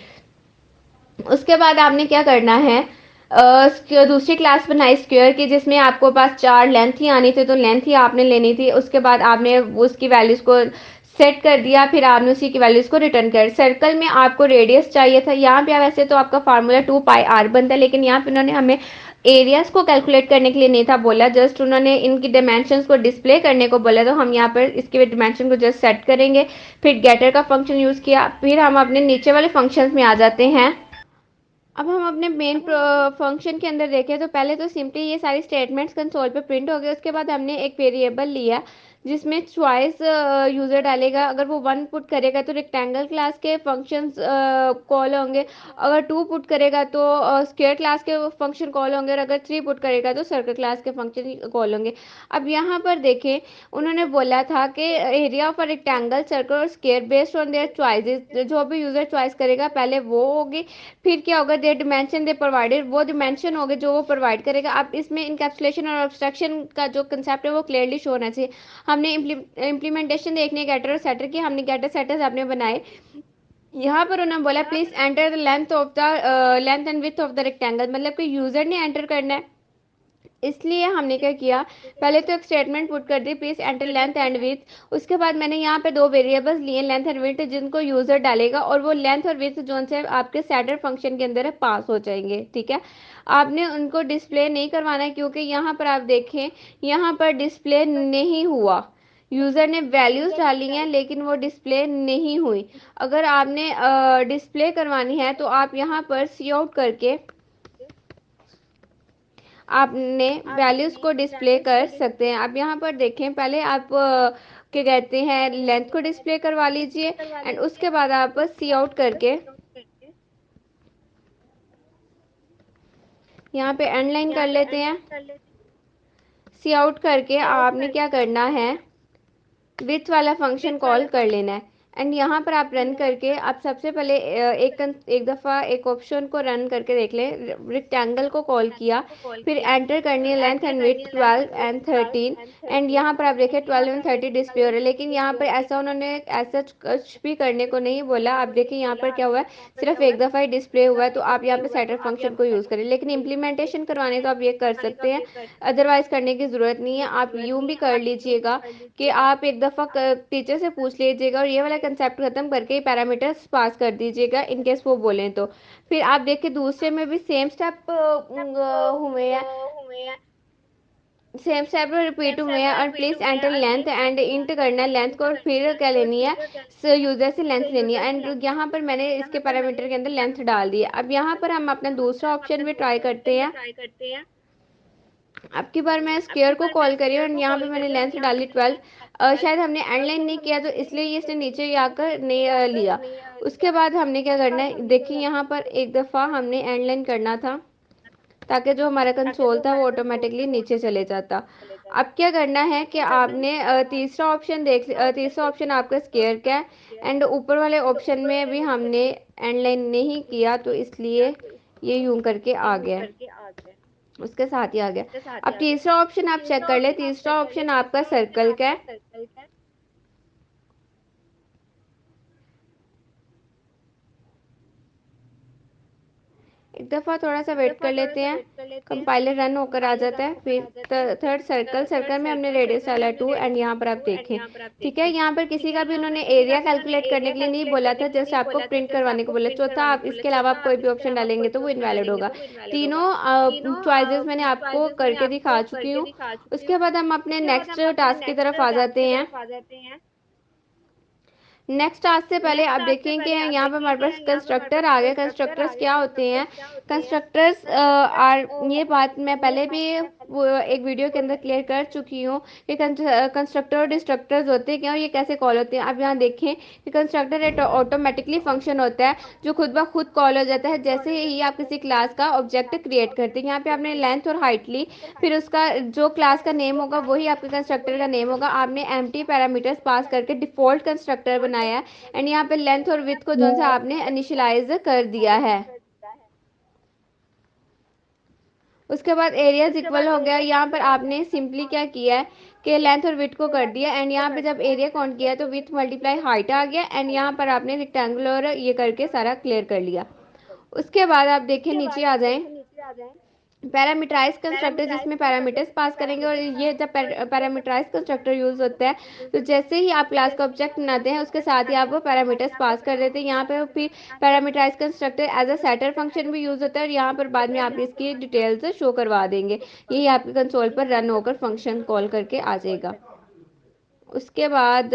उसके बाद आपने क्या करना है, दूसरी क्लास बनाई स्क्वायर की, जिसमें आपको पास 4 लेंथ ही आनी थी, तो लेंथ ही आपने लेनी थी। उसके बाद आपने उसकी वैल्यूज को सेट कर दिया, फिर आपने उसी की वैल्यूज को रिटर्न कर। सर्कल में आपको रेडियस चाहिए था, यहाँ पे वैसे तो आपका फार्मूला 2 पाई r बनता है, लेकिन यहाँ पे उन्होंने हमें एरियाज को कैलकुलेट करने के लिए नहीं था बोला, जस्ट उन्होंने इनकी डायमेंशंस को डिस्प्ले करने को बोला। तो हम यहाँ पर इसके डायमेंशन को जस्ट सेट करेंगे, फिर गेटर का फंक्शन यूज़ किया। फिर हम अपने नीचे वाले फंक्शंस में आ जाते हैं। अब हम अपने मेन फंक्शन के अंदर देखें तो पहले तो सिंपली ये सारी स्टेटमेंट्स कंसोल पे प्रिंट हो गए। उसके बाद हमने एक वेरिएबल लिया जिसमें चॉइस यूज़र डालेगा, अगर वो 1 पुट करेगा तो रेक्टेंगल क्लास के फंक्शंस कॉल होंगे, अगर 2 पुट करेगा तो स्क्वायर क्लास के फंक्शन कॉल होंगे, और अगर 3 पुट करेगा तो सर्कल क्लास के फंक्शन कॉल होंगे। अब यहाँ पर देखें, उन्होंने बोला था कि area of a rectangle, circle और square based on their choices, जो भी यूज़र चॉइस करेगा पहले वो होगी। फिर क्या होगा, दे डिमेंशन दे प्रोवाइडेड, वो डिमेंशन होंगे जो वो प्रोवाइड करेगा। अब इसमें इनकैप्सुलेशन और ऑब्स्ट्रक्शन का जो कंसेप्ट है वो क्लियरली शो होना चाहिए। हमने इम्प्लीमेंटेशन देखनी है गेटर और सेटर की, हमने गेटर सेटर्स आपने बनाए। यहाँ पर उन्होंने बोला please enter the length and width of the rectangle, मतलब कि यूजर ने एंटर करना है। इसलिए हमने क्या किया, पहले तो एक स्टेटमेंट पुट कर दी, please enter length and width. उसके बाद मैंने यहाँ पे 2 वेरिएबल्स लिए, लेंथ एंड विथ, जिनको यूजर डालेगा, और वो लेंथ और विथ जो से आपके सेटर फंक्शन के अंदर है पास हो जाएंगे। ठीक है, आपने उनको डिस्प्ले नहीं करवाना है, क्योंकि यहाँ पर आप देखें, यहाँ पर डिस्प्ले नहीं हुआ। यूज़र ने वैल्यूज़ डाली हैं लेकिन वो डिस्प्ले नहीं हुई। अगर आपने डिस्प्ले करवानी है तो आप यहाँ पर सी आउट करके आपने वैल्यूज़ को डिस्प्ले कर सकते हैं। अब यहाँ पर देखें, पहले आप क्या कहते हैं, लेंथ को डिस्प्ले करवा लीजिए, एंड उसके बाद आप सी आउट करके यहाँ पे एंड लाइन कर लेते हैं। सी आउट करके आपने क्या करना है, विथ वाला फंक्शन कॉल कर लेना है, एंड यहाँ पर आप रन करके आप सबसे पहले एक दफ़ा एक ऑप्शन को रन करके देख लें। रेक्टेंगल को कॉल किया, फिर एंटर करनी है length and width 12 and 13, and यहाँ पर आप देखें 12 एंड 30 डिस्प्ले हो रहा है, लेकिन यहाँ पर ऐसा उन्होंने ऐसा कुछ भी करने को नहीं बोला। आप देखिए यहाँ पर क्या हुआ है, सिर्फ एक दफ़ा ही डिस्प्ले हुआ है। तो आप यहाँ पे सेटर फंक्शन को यूज़ करें, लेकिन इम्प्लीमेंटेशन करवाने तो आप ये कर सकते हैं, अदरवाइज करने की ज़रूरत नहीं है। आप यूँ भी कर लीजिएगा कि आप एक दफ़ा टीचर से पूछ लीजिएगा और ये वाला कंसेप्ट खत्म करके पैरामीटर्स पास कर दीजिएगा, इन केस वो बोलें तो। फिर आप देखिए दूसरे में भी सेम स्टेप हुए हैं, सेम स्टेप रिपीट हुए हैं, और please enter length and int करना है लेंथ को, और फिर क्या लेनी है, यूजर से लेंथ लेनी है, एंड यहाँ पर मैंने इसके पैरामीटर के अंदर लेंथ डाल दी है। अब यहाँ पर हम अपना दूसरा ऑप्शन भी ट्राई करते हैं। अब की बार मैं स्क्वायर को कॉल करी और यहाँ पे मैंने लेंथ डाली 12। शायद हमने एंड लाइन नहीं किया तो इसलिए ये इसने नीचे आकर नहीं लिया। उसके बाद हमने क्या करना है, देखिए यहाँ पर एक दफ़ा हमने एंड लाइन करना था, ताकि जो हमारा कंसोल था वो ऑटोमेटिकली नीचे चले जाता। अब क्या करना है कि आपने तीसरा ऑप्शन आपका स्क्वायर का है, एंड ऊपर वाले ऑप्शन में भी हमने एंड लाइन नहीं किया, तो इसलिए ये यूं करके आ गया, उसके साथ ही आ गया। अब तीसरा ऑप्शन आप चेक कर ले, तीसरा ऑप्शन आपका सर्कल का है। एक दफ़ा थोड़ा सा वेट कर लेते हैं, कंपाइलर रन होकर आ जाता है। फिर थर्ड सर्कल, सर्कल में हमने रेडियस डाला 2, एंड यहाँ पर आप देखें, ठीक है, यहाँ पर किसी का भी उन्होंने एरिया कैलकुलेट करने के लिए नहीं बोला था, जस्ट आपको प्रिंट करवाने को बोला। चौथा, आप इसके अलावा आप कोई भी ऑप्शन डालेंगे तो वो इनवैलिड होगा। तीनों चॉइसेस मैंने आपको करके दिखा चुकी हूँ। उसके बाद हम अपने नेक्स्ट टास्क की तरफ आ जाते हैं। नेक्स्ट आज से पहले आप देखें कि यहाँ पे हमारे पास कंस्ट्रक्टर आ गए। कंस्ट्रक्टर्स क्या होते हैं? कंस्ट्रक्टर्स आर, ये बात मैं पहले भी वो एक वीडियो के अंदर क्लियर कर चुकी हूँ कि कंस्ट्रक्टर और डिस्ट्रक्टर्स होते हैं क्या और ये कैसे कॉल होते हैं। अब यहाँ देखें कि कंस्ट्रक्टर एक ऑटोमेटिकली फंक्शन होता है जो खुद ब खुद कॉल हो जाता है जैसे ही आप किसी क्लास का ऑब्जेक्ट क्रिएट करते हैं। यहाँ पे आपने लेंथ और हाइट ली, फिर उसका जो क्लास का नेम होगा वही आपके कंस्ट्रक्टर का नेम होगा। आपने एम्प्टी पैरामीटर्स पास करके डिफॉल्ट कंस्ट्रक्टर बनाया है एंड यहाँ पे लेंथ और विड्थ को जो सा आपने इनिशियलाइज कर दिया है। उसके बाद एरियाज इक्वल हो गया। यहाँ पर आपने सिंपली क्या किया है कि लेंथ और विड्थ को कर दिया एंड यहाँ पे जब एरिया काउंट किया तो विड्थ मल्टीप्लाई हाइट आ गया एंड यहाँ पर आपने रेक्टेंगुलर ये करके सारा क्लियर कर लिया। उसके बाद आप देखें नीचे आ जाएं, पैरामीटराइज कंस्ट्रक्टर जिसमें पैरामीटर्स पास करेंगे। और ये जब पैरामीटराइज कंस्ट्रक्टर यूज होता है तो जैसे ही आप क्लास का ऑब्जेक्ट बनाते हैं उसके साथ ही आप वो पैरामीटर्स पास कर देते हैं। यहाँ पे फिर parameterise constructor as a setter function भी यूज होता है और यहाँ पर बाद में आप इसकी डिटेल्स शो करवा देंगे। यही आपके कंसोल पर रन होकर फंक्शन कॉल करके आ जाएगा। उसके बाद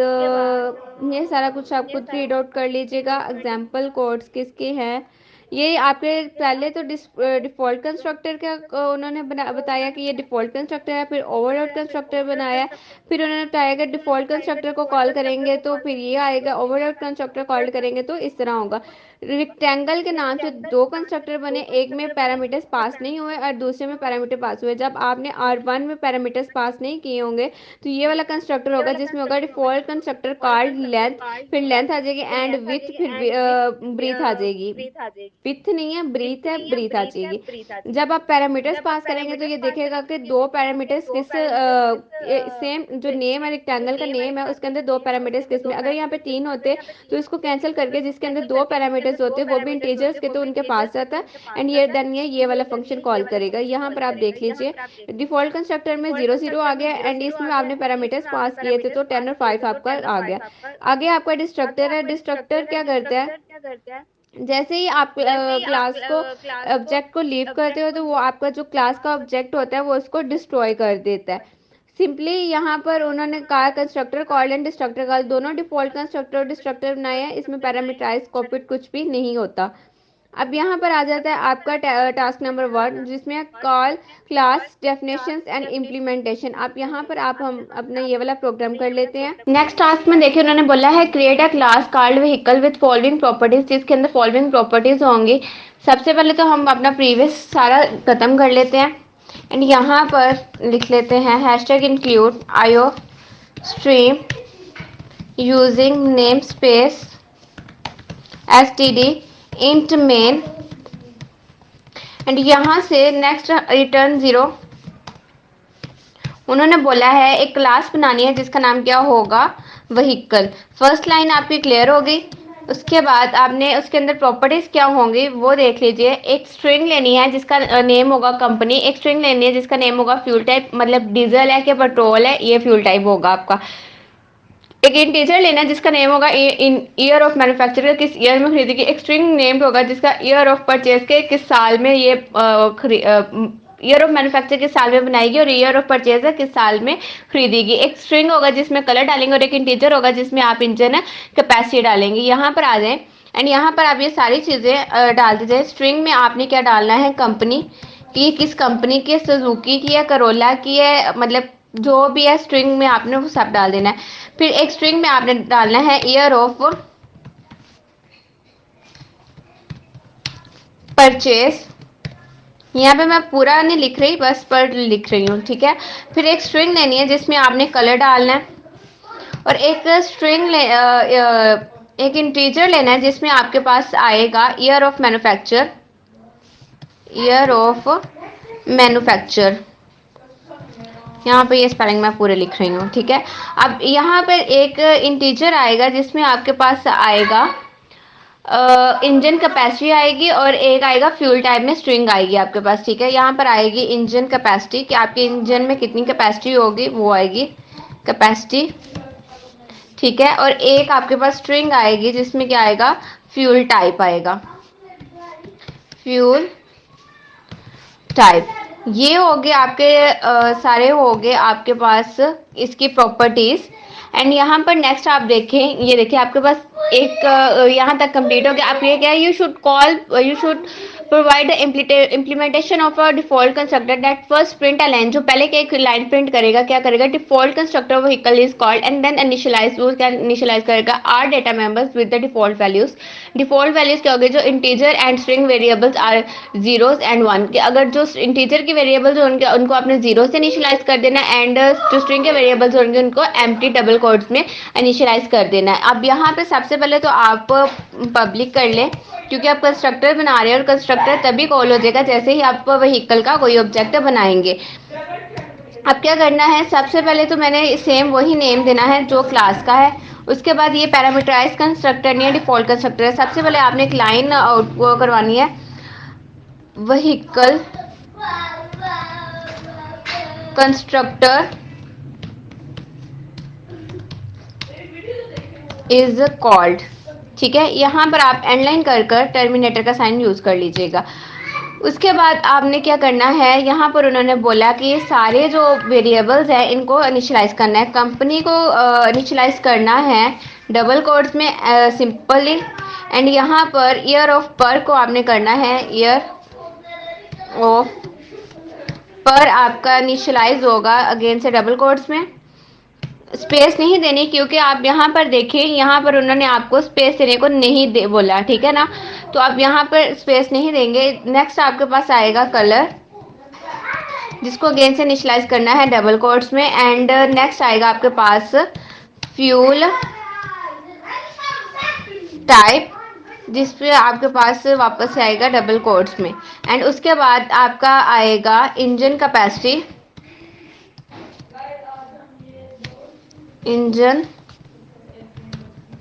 ये सारा कुछ आप खुद रीड आउट कर लीजिएगा। एग्जाम्पल कोड्स किसके हैं ये आपके पहले तो डिफ़ॉल्ट कंस्ट्रक्टर का उन्होंने बताया कि ये डिफ़ॉल्ट कंस्ट्रक्टर है, फिर ओवरलोड कंस्ट्रक्टर बनाया, फिर उन्होंने बताया कि डिफ़ॉल्ट कंस्ट्रक्टर को कॉल करेंगे तो फिर ये आएगा, ओवरलोड कंस्ट्रक्टर कॉल करेंगे तो इस तरह होगा। रेक्टेंगल के नाम से दो कंस्ट्रक्टर बने, एक में पैरामीटर्स पास नहीं हुए और दूसरे में पैरामीटर पास हुए। जब आपने R1 में पैरामीटर्स पास नहीं किए होंगे तो ये वाला कंस्ट्रक्टर होगा जिसमें होगा डिफ़ॉल्ट कंस्ट्रक्टर कॉल्ड लेंथ, फिर लेंथ आ जाएगी एंड विथ, फिर ब्रीथ आ जाएगी। विथ नहीं है, ब्रीथ है, ब्रीथ आ जाएगी। जब आप पैरामीटर्स पास करेंगे तो ये देखेगा कि दो पैरामीटर्स किस सेम जो नेम है रेक्टेंगल का नेम है उसके अंदर दो पैरामीटर्स किस में। अगर यहाँ पे तीन होते तो इसको कैंसिल करके जिसके अंदर दो पैरामीटर्स होते वो भी इंटीजर्स के तो उनके पास जाता है एंड ये देन ये वाला फंक्शन कॉल करेगा। यहाँ पर आप देख लीजिए डिफॉल्ट कंस्ट्रक्टर में 0 0 आ गया एंड इसमें आपने पैरामीटर्स पास किए थे तो 10 और 5 आपका आ गया। आगे आपका डिस्ट्रक्टर है। डिस्ट्रक्टर क्या करता है? जैसे ही आप क्लास को ऑब्जेक्ट को लीव करते हो तो वो आपका जो क्लास का ऑब्जेक्ट होता है वो उसको डिस्ट्रॉय कर देता है। सिंपली यहाँ पर उन्होंने कहा constructor called and destructor called दोनों डिफॉल्ट कंस्ट्रक्टर और डिस्ट्रक्टर बनाए हैं। इसमें पैरामीटराइज कॉपीड कुछ भी नहीं होता। अब यहाँ पर आ जाता है आपका टास्क नंबर 1 जिसमें call class definitions and implementation. आप यहाँ पर हम अपना ये वाला प्रोग्राम कर लेते हैं। नेक्स्ट टास्क में देखिए उन्होंने बोला है create a class called vehicle with following properties, जिसके अंदर फॉलोइंग प्रॉपर्टीज होंगी। सबसे पहले तो हम अपना प्रीवियस सारा खत्म कर लेते हैं एंड यहाँ पर लिख लेते हैं hashtag include IO stream using name space std int main and यहाँ से नेक्स्ट रिटर्न 0। उन्होंने बोला है एक क्लास बनानी है जिसका नाम क्या होगा व्हीकल। फर्स्ट लाइन आपकी क्लियर हो गई। उसके बाद आपने उसके अंदर प्रॉपर्टीज क्या होंगी वो देख लीजिए। एक स्ट्रिंग लेनी है जिसका नेम होगा कंपनी, एक स्ट्रिंग लेनी है जिसका नेम होगा फ्यूल टाइप, मतलब डीजल है कि पेट्रोल है, ये फ्यूल टाइप होगा आपका। एक इंटीजर लेना है जिसका नेम होगा ईयर ऑफ मैन्युफैक्चर, किस ईयर में खरीदेगी। एक स्ट्रिंग नेम होगा जिसका ईयर ऑफ परचेज के किस साल में ये ईयर ऑफ मैन्युफैक्चर किस साल में बनाएगी और ईयर ऑफ परचेज है किस साल में खरीदेगी। एक स्ट्रिंग होगा जिसमें कलर डालेंगे और एक इंटीजर होगा जिसमें आप इंजन कैपेसिटी डालेंगे। यहाँ पर आ जाए एंड यहाँ पर आप ये सारी चीज़ें डाल दीजिए। स्ट्रिंग में आपने क्या डालना है कंपनी की, किस कंपनी की, सुजुकी की है, करोला की है, मतलब जो भी है स्ट्रिंग में आपने वो सब डाल देना है। फिर एक स्ट्रिंग में आपने डालना है ईयर ऑफ परचेज। यहाँ पे मैं पूरा नहीं लिख रही, बस पर लिख रही हूँ, ठीक है। फिर एक स्ट्रिंग लेनी है जिसमें आपने कलर डालना है और एक स्ट्रिंग एक इंटीजर लेना है जिसमें आपके पास आएगा year of manufacture, year of manufacture. यहाँ पे ये स्पेलिंग मैं पूरे लिख रही हूँ, ठीक है। अब यहाँ पर एक इंटीजर आएगा जिसमें आपके पास आएगा इंजन कैपेसिटी आएगी और एक आएगा फ्यूल टाइप में स्ट्रिंग आएगी आपके पास, ठीक है। यहाँ पर आएगी इंजन कैपेसिटी कि आपके इंजन में कितनी कैपेसिटी होगी वो आएगी कैपेसिटी, ठीक है। और एक आपके पास स्ट्रिंग आएगी जिसमें क्या आएगा फ्यूल टाइप आएगा, फ्यूल टाइप। ये हो गए आपके सारे हो गए आपके पास इसकी प्रॉपर्टीज एंड यहाँ पर नेक्स्ट आप देखें, ये देखिए आपके पास एक यहाँ तक कंप्लीट हो गया। आप ये क्या, you should provide the implementation of a default constructor that first print a line, जो पहले के एक लाइन प्रिंट करेगा, क्या करेगा, default constructor vehicle is called and then initialise, वो क्या इनिशियलाइज करेगा our data members with the default values. Default values क्या होगी, जो integer and string variables are zeros and one, कि अगर जो इंटीजर के वेरिएबल्स होंगे उनको आपने जीरो से इनिशियलाइज कर देना, एंड जो स्ट्रिंग के वेरिएबल्स होंगे उनको एम्प्टी डबल कोट्स में इनिशियलाइज कर देना है। अब यहाँ पे सबसे पहले तो आप पब्लिक कर लें, क्योंकि आप कंस्ट्रक्टर बना रहे हैं और कंस्ट्रक्टर तभी कॉल हो जाएगा जैसे ही आप व्हीकल का कोई ऑब्जेक्ट बनाएंगे। अब क्या करना है, सबसे पहले तो मैंने सेम वही नेम देना है जो क्लास का है। उसके बाद ये पैरामीटराइज कंस्ट्रक्टर नहीं है, डिफॉल्ट कंस्ट्रक्टर है। सबसे पहले आपने एक लाइन आउट करवानी है, व्हीकल कंस्ट्रक्टर इज कॉल्ड, ठीक है। यहाँ पर आप एंडलाइन कर टर्मिनेटर का साइन यूज कर लीजिएगा। उसके बाद आपने क्या करना है, यहाँ पर उन्होंने बोला कि ये सारे जो वेरिएबल्स हैं इनको इनिशियलाइज करना है। कंपनी को इनिशियलाइज करना है डबल कोट्स में सिंपली, एंड यहाँ पर ईयर ऑफ पर को आपने करना है ईयर ऑफ पर, आपका इनिशियलाइज होगा अगेन से डबल कोट्स में। स्पेस नहीं देनी, क्योंकि आप यहाँ पर देखिए, यहाँ पर उन्होंने आपको स्पेस देने को नहीं दे बोला, ठीक है ना, तो आप यहाँ पर स्पेस नहीं देंगे। नेक्स्ट आपके पास आएगा कलर, जिसको अगेन से इनिशियलाइज करना है डबल कोट्स में, एंड नेक्स्ट आएगा आपके पास फ्यूल टाइप, जिस पे आपके पास वापस आएगा डबल कोट्स में, एंड उसके बाद आपका आएगा इंजन कैपेसिटी, इंजन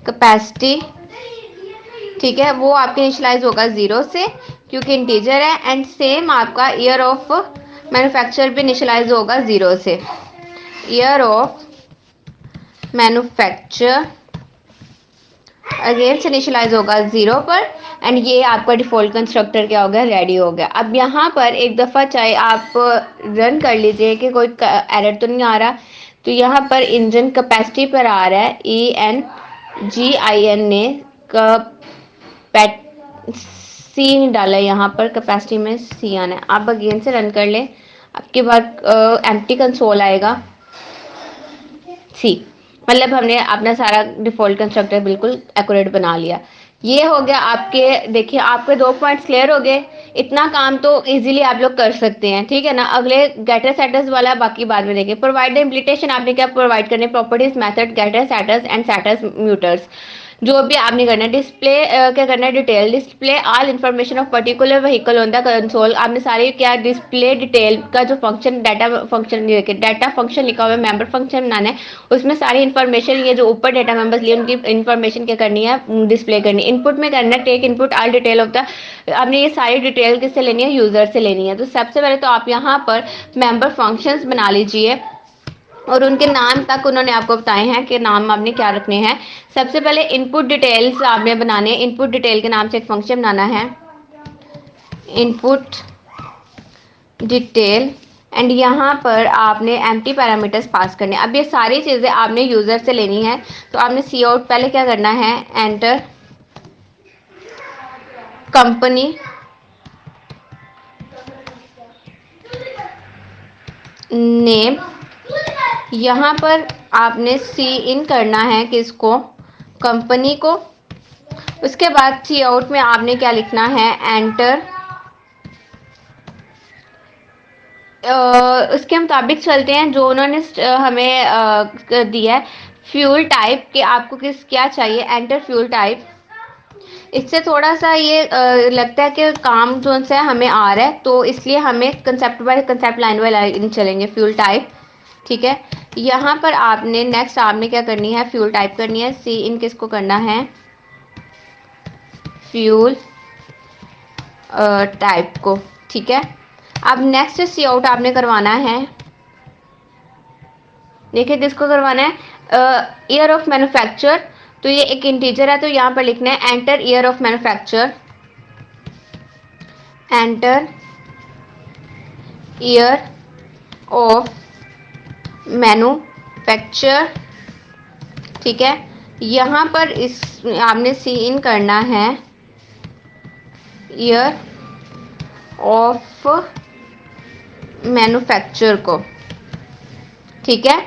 कैपेसिटी, ठीक है, वो आपके इनिशियलाइज होगा जीरो से क्योंकि इंटीजर है, एंड सेम आपका ईयर ऑफ मैन्युफैक्चर भी इनिशियलाइज होगा जीरो से, ईयर ऑफ मैन्युफैक्चर अगेन से इनिशियलाइज होगा जीरो पर, एंड ये आपका डिफॉल्ट कंस्ट्रक्टर क्या हो गया, रेडी हो गया। अब यहाँ पर एक दफ़ा चाहे आप रन कर लीजिए कि कोई एरर तो नहीं आ रहा, तो यहाँ पर इंजन कैपेसिटी पर आ रहा है ENGIN ने सी डाला है, यहाँ पर कैपेसिटी में सी आना है। आप अगेन से रन कर लें, आपके बाद एम्प्टी कंसोल आएगा सी, मतलब हमने अपना सारा डिफॉल्ट कंस्ट्रक्टर बिल्कुल एक्यूरेट बना लिया। ये हो गया आपके, देखिए आपके 2 पॉइंट्स क्लियर हो गए। इतना काम तो इजीली आप लोग कर सकते हैं, ठीक है ना। अगले गेटर सेटर्स वाला बाकी बाद में देखें। प्रोवाइड द इम्प्लीमेंटेशन, आपने क्या प्रोवाइड करने, properties method getter setters and setters mutators, जो भी आपने करना है। डिस्प्ले क्या करना है, detail display all information of particular vehicle on the console, आपने सारे क्या डिस्प्ले डिटेल का जो function data function data function लिखा हुआ है, मेंबर फंक्शन बनाना है, उसमें सारी इन्फॉर्मेशन ये जो ऊपर डाटा मेंबर्स लिए उनकी इन्फॉर्मेशन क्या करनी है, डिस्प्ले करनी है। इनपुट में करना है take input all detail of the, आपने ये सारी डिटेल किससे लेनी है, यूजर से लेनी है। तो सबसे पहले तो आप यहाँ पर मेंबर फंक्शंस बना लीजिए, और उनके नाम तक उन्होंने आपको बताए हैं कि नाम आपने क्या रखने हैं। सबसे पहले इनपुट डिटेल्स आपने बनाने हैं, इनपुट डिटेल के नाम से एक फंक्शन बनाना है, इनपुट डिटेल, एंड यहाँ पर आपने एम्प्टी पैरामीटर्स पास करने। अब ये सारी चीज़ें आपने यूज़र से लेनी है, तो आपने सी आउट पहले क्या करना है, एंटर कंपनी नेम, यहाँ पर आपने सी इन करना है किसको, कंपनी को। उसके बाद सी आउट में आपने क्या लिखना है, एंटर उसके मुताबिक चलते हैं जो उन्होंने हमें दिया है। फ्यूल टाइप के आपको क्या चाहिए, एंटर फ्यूल टाइप। इससे थोड़ा सा ये लगता है कि काम जो से हमें आ रहा है, तो इसलिए हमें concept by concept line by line चलेंगे। फ्यूल टाइप, ठीक है। यहाँ पर आपने नेक्स्ट आपने क्या करनी है, फ्यूल टाइप करनी है, सी इन किसको करना है, फ्यूल टाइप को, ठीक है। अब नेक्स्ट सी आउट आपने करवाना है, देखिए किसको करवाना है, ईयर ऑफ मैन्युफैक्चर, तो ये एक इंटीजर है तो यहाँ पर लिखना है enter year of manufacture, enter year of manufacture ठीक है। यहाँ पर इस आपने सी इन करना है ईयर ऑफ मैन्युफैक्चर को, ठीक है।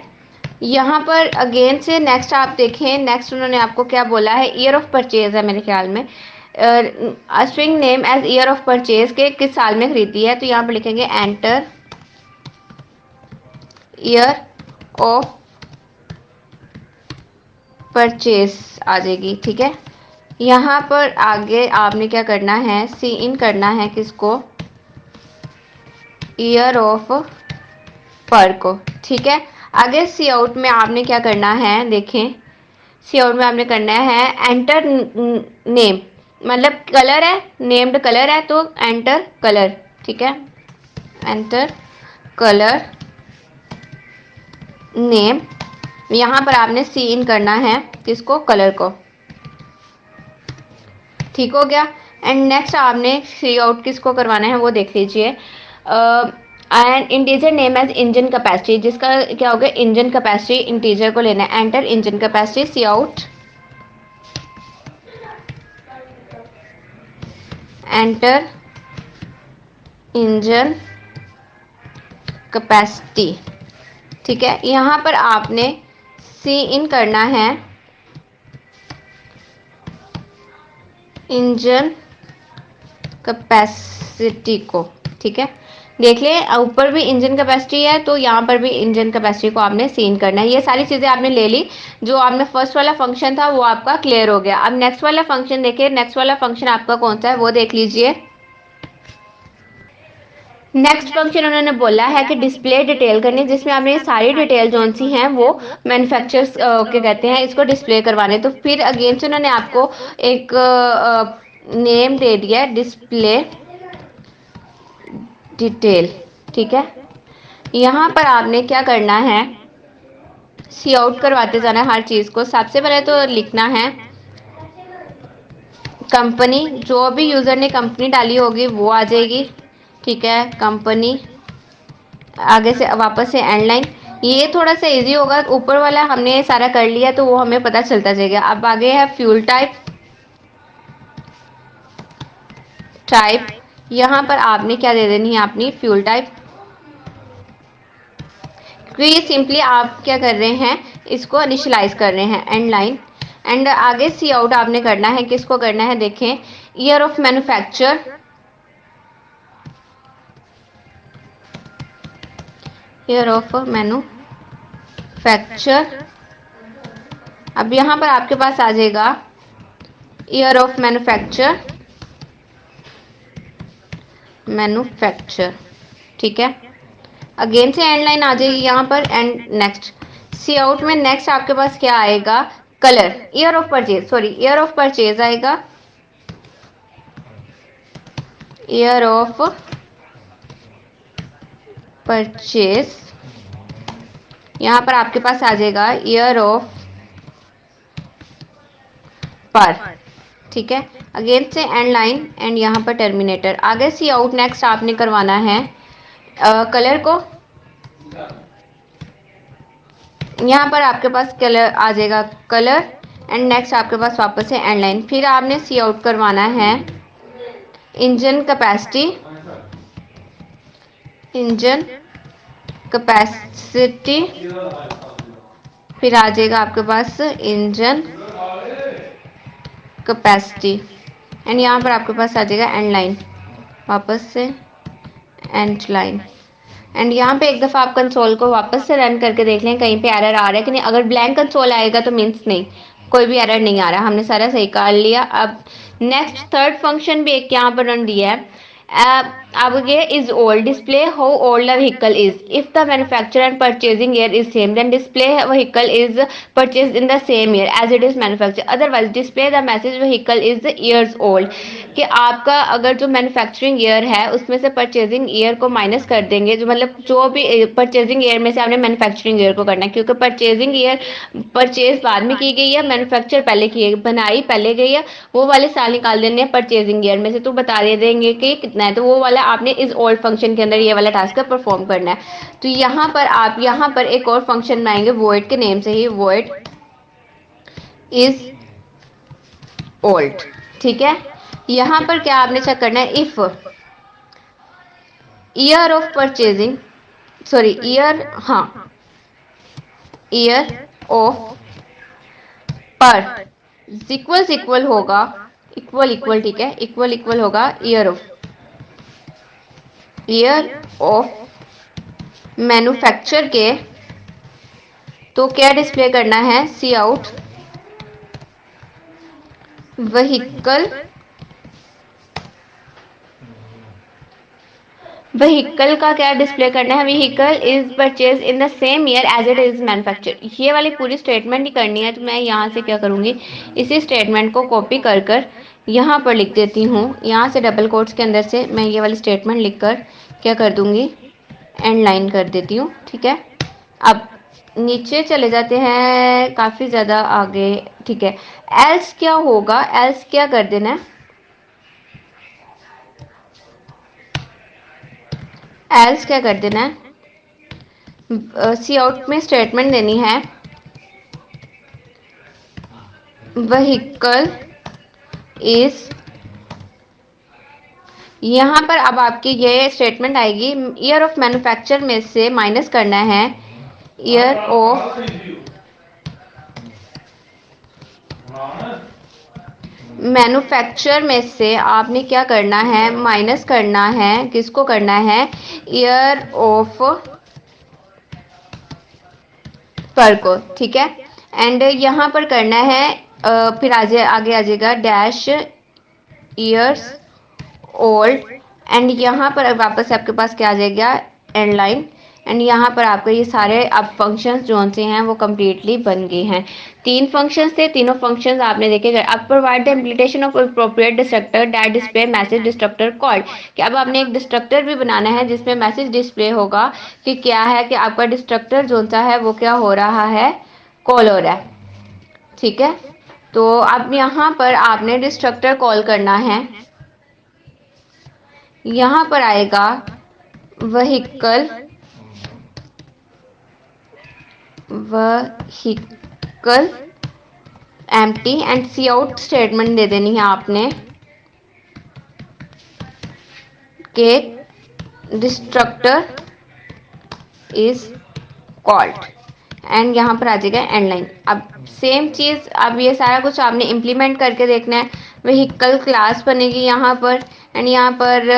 यहाँ पर अगेन से नेक्स्ट आप देखें, नेक्स्ट उन्होंने आपको क्या बोला है, ईयर ऑफ परचेज है मेरे ख्याल में, string name as year of purchase के किस साल में खरीदी है, तो यहाँ पर लिखेंगे एंटर ईयर ऑफ परचेज आ जाएगी, ठीक है। यहाँ पर आगे आपने क्या करना है, सी इन करना है किसको, ईयर ऑफ पर को, ठीक है। आगे सी आउट में आपने क्या करना है, देखें सी आउट में आपने करना है एंटर नेम, मतलब कलर है, नेम्ड कलर है तो एंटर कलर, ठीक है। एंटर कलर नेम, यहाँ पर आपने सी इन करना है किसको, कलर को, ठीक हो गया। एंड नेक्स्ट आपने सी आउट किसको करवाना है वो देख लीजिए, and integer name as engine capacity, जिसका क्या हो गया, इंजन कैपेसिटी इंटीजर को लेना है, enter engine capacity C out enter engine capacity, ठीक है। यहाँ पर आपने सी इन करना है इंजन कैपेसिटी को, ठीक है। देख ले ऊपर भी इंजन कैपेसिटी है तो यहाँ पर भी इंजन कैपेसिटी को आपने सीन करना है। ये सारी चीज़ें आपने ले ली, जो आपने फर्स्ट वाला फंक्शन था वो आपका क्लियर हो गया। अब नेक्स्ट वाला फंक्शन देखिए, नेक्स्ट वाला फंक्शन आपका कौन सा है वो देख लीजिए। नेक्स्ट फंक्शन उन्होंने बोला है कि डिस्प्ले डिटेल करनी, जिसमें आपने सारी डिटेल जो सी हैं वो मैन्युफैक्चरर्स के कहते हैं इसको डिस्प्ले करवाने। तो फिर अगेन से उन्होंने आपको एक नेम दे दिया डिस्प्ले डिटेल, ठीक है। यहाँ पर आपने क्या करना है, सी आउट करवाते जाना हर चीज़ को। सबसे पहले तो लिखना है कंपनी, जो भी यूज़र ने कंपनी डाली होगी वो आ जाएगी, ठीक है। कंपनी, आगे से वापस से एंड लाइन, ये थोड़ा सा इजी होगा, ऊपर वाला हमने सारा कर लिया तो वो हमें पता चलता जाएगा। अब आगे है फ्यूल टाइप, यहाँ पर आपने क्या दे देनी है अपनी फ्यूल टाइप, क्योंकि ये सिंपली आप क्या कर रहे हैं, इसको इनिशियलाइज कर रहे हैं, एंड लाइन। एंड आगे सी आउट आपने करना है, किसको करना है, देखें year of manufacture, year of manufacture. अब यहाँ पर आपके पास आ जाएगा ईयर ऑफ मैन्युफैक्चर, ठीक है। अगेन से एंड लाइन आ जाएगी यहाँ पर, एंड नेक्स्ट सी आउट में नेक्स्ट आपके पास क्या आएगा, colour, year of purchase, sorry year of purchase आएगा, ईयर ऑफ परचेज। यहाँ पर आपके पास आ जाएगा ईयर ऑफ पर, ठीक है। अगेन से एंड लाइन, एंड यहाँ पर टर्मिनेटर। आगे सी आउट नेक्स्ट आपने करवाना है कलर को, यहाँ पर आपके पास कलर आ जाएगा, कलर, एंड नेक्स्ट आपके पास वापस से एंड लाइन। फिर आपने सी आउट करवाना है इंजन कैपेसिटी, इंजन कैपेसिटी, फिर आ जाएगा आपके पास इंजन कैपेसिटी, एंड यहाँ पर आपके पास आ जाएगा एंड लाइन, वापस से एंड लाइन। एंड यहाँ पे एक दफ़ा आप कंसोल को वापस से रन करके देख लें कहीं पे एरर आ रहा है कि नहीं। अगर ब्लैंक कंसोल आएगा तो मीन्स नहीं, कोई भी एरर नहीं आ रहा, हमने सारा सही कर लिया। अब नेक्स्ट थर्ड फंक्शन भी एक यहाँ पर रन दिया है, अब ये is old, display how old the vehicle is, if the manufacture and purchasing year is same then display vehicle is purchase in the same year as it is manufacture, otherwise display the message vehicle is years old. कि आपका अगर जो manufacturing year है उसमें से purchasing year को minus कर देंगे, जो मतलब जो भी परचेजिंग ईयर में से आपने मैन्युफैक्चरिंग ईयर को करना है, क्योंकि परचेजिंग ईयर परचेज बाद में की गई है, मैन्युफैक्चर पहले की है, बनाई पहले गई है, वो वाले साल निकाल देने हैं परचेजिंग ईयर में से, तो बता दे देंगे कि कितना है, तो वो वाला आपने इस ओल्ड फंक्शन के अंदर ये वाला टास्क परफॉर्म करना है। तो यहाँ पर आप यहाँ पर एक और फंक्शन बनाएंगे वॉइड के नेम से ही, वॉइड इज ओल्ड। ठीक है, यहाँ पर क्या आपने चेक करना है, if year of purchasing, sorry year, हाँ ईयर ऑफ पर इक्वल होगा, इक्वल, ठीक है, इक्वल होगा ईयर ऑफ मैन्युफैक्चर के, तो क्या डिस्प्ले करना है, सी आउट व्हीकल, व्हीकल का क्या डिस्प्ले करना है, vehicle is purchase in the same year as it is manufacture. ये वाली पूरी स्टेटमेंट ही करनी है, तो मैं यहाँ से क्या करूँगी, इसी स्टेटमेंट को कॉपी कर कर यहाँ पर लिख देती हूँ। यहाँ से डबल कोट्स के अंदर से मैं ये वाली स्टेटमेंट लिख कर क्या कर दूँगी, एंड लाइन कर देती हूँ। ठीक है, अब नीचे चले जाते हैं काफ़ी ज़्यादा आगे। ठीक है, एल्स क्या होगा, एल्स क्या कर देना है, एल्स क्या कर देना है, सी आउट में स्टेटमेंट देनी है, व्हीकल इज, यहाँ पर अब आपकी ये स्टेटमेंट आएगी, ईयर ऑफ मैन्युफैक्चर में से माइनस करना है ईयर ऑफ मैन्युफैक्चर में से आपने क्या करना है, माइनस करना है, किसको करना है, ईयर ऑफ पर को। ठीक है, एंड यहाँ पर करना है फिर आगे आ जाएगा डैश ईयर्स ओल्ड, एंड यहाँ पर वापस आपके पास क्या आ जाएगा, एंड लाइन, एंड यहाँ पर आपके ये सारे अब फंक्शंस जो से हैं वो कम्प्लीटली बन गए हैं। 3 फंक्शंस थे, तीनों फंक्शंस आपने देखे गए। अब provide the implementation of appropriate destructor that display message destructor called, कि अब आपने एक डिस्ट्रक्टर भी बनाना है जिसमें मैसेज डिस्प्ले होगा कि क्या है, कि आपका डिस्ट्रक्टर जो सा है वो क्या हो रहा है, कॉल हो रहा है। ठीक है, तो अब यहाँ पर आपने डिस्ट्रक्टर कॉल करना है, यहाँ पर आएगा vehicle empty, and cout statement दे देनी है आपने के डिस्ट्रक्टर इज कॉल्ड, एंड यहाँ पर आ जाएगा एंड लाइन। अब सेम चीज़, अब ये सारा कुछ आपने इम्प्लीमेंट करके देखना है। व्हीकल क्लास बनेगी यहाँ पर, एंड यहाँ पर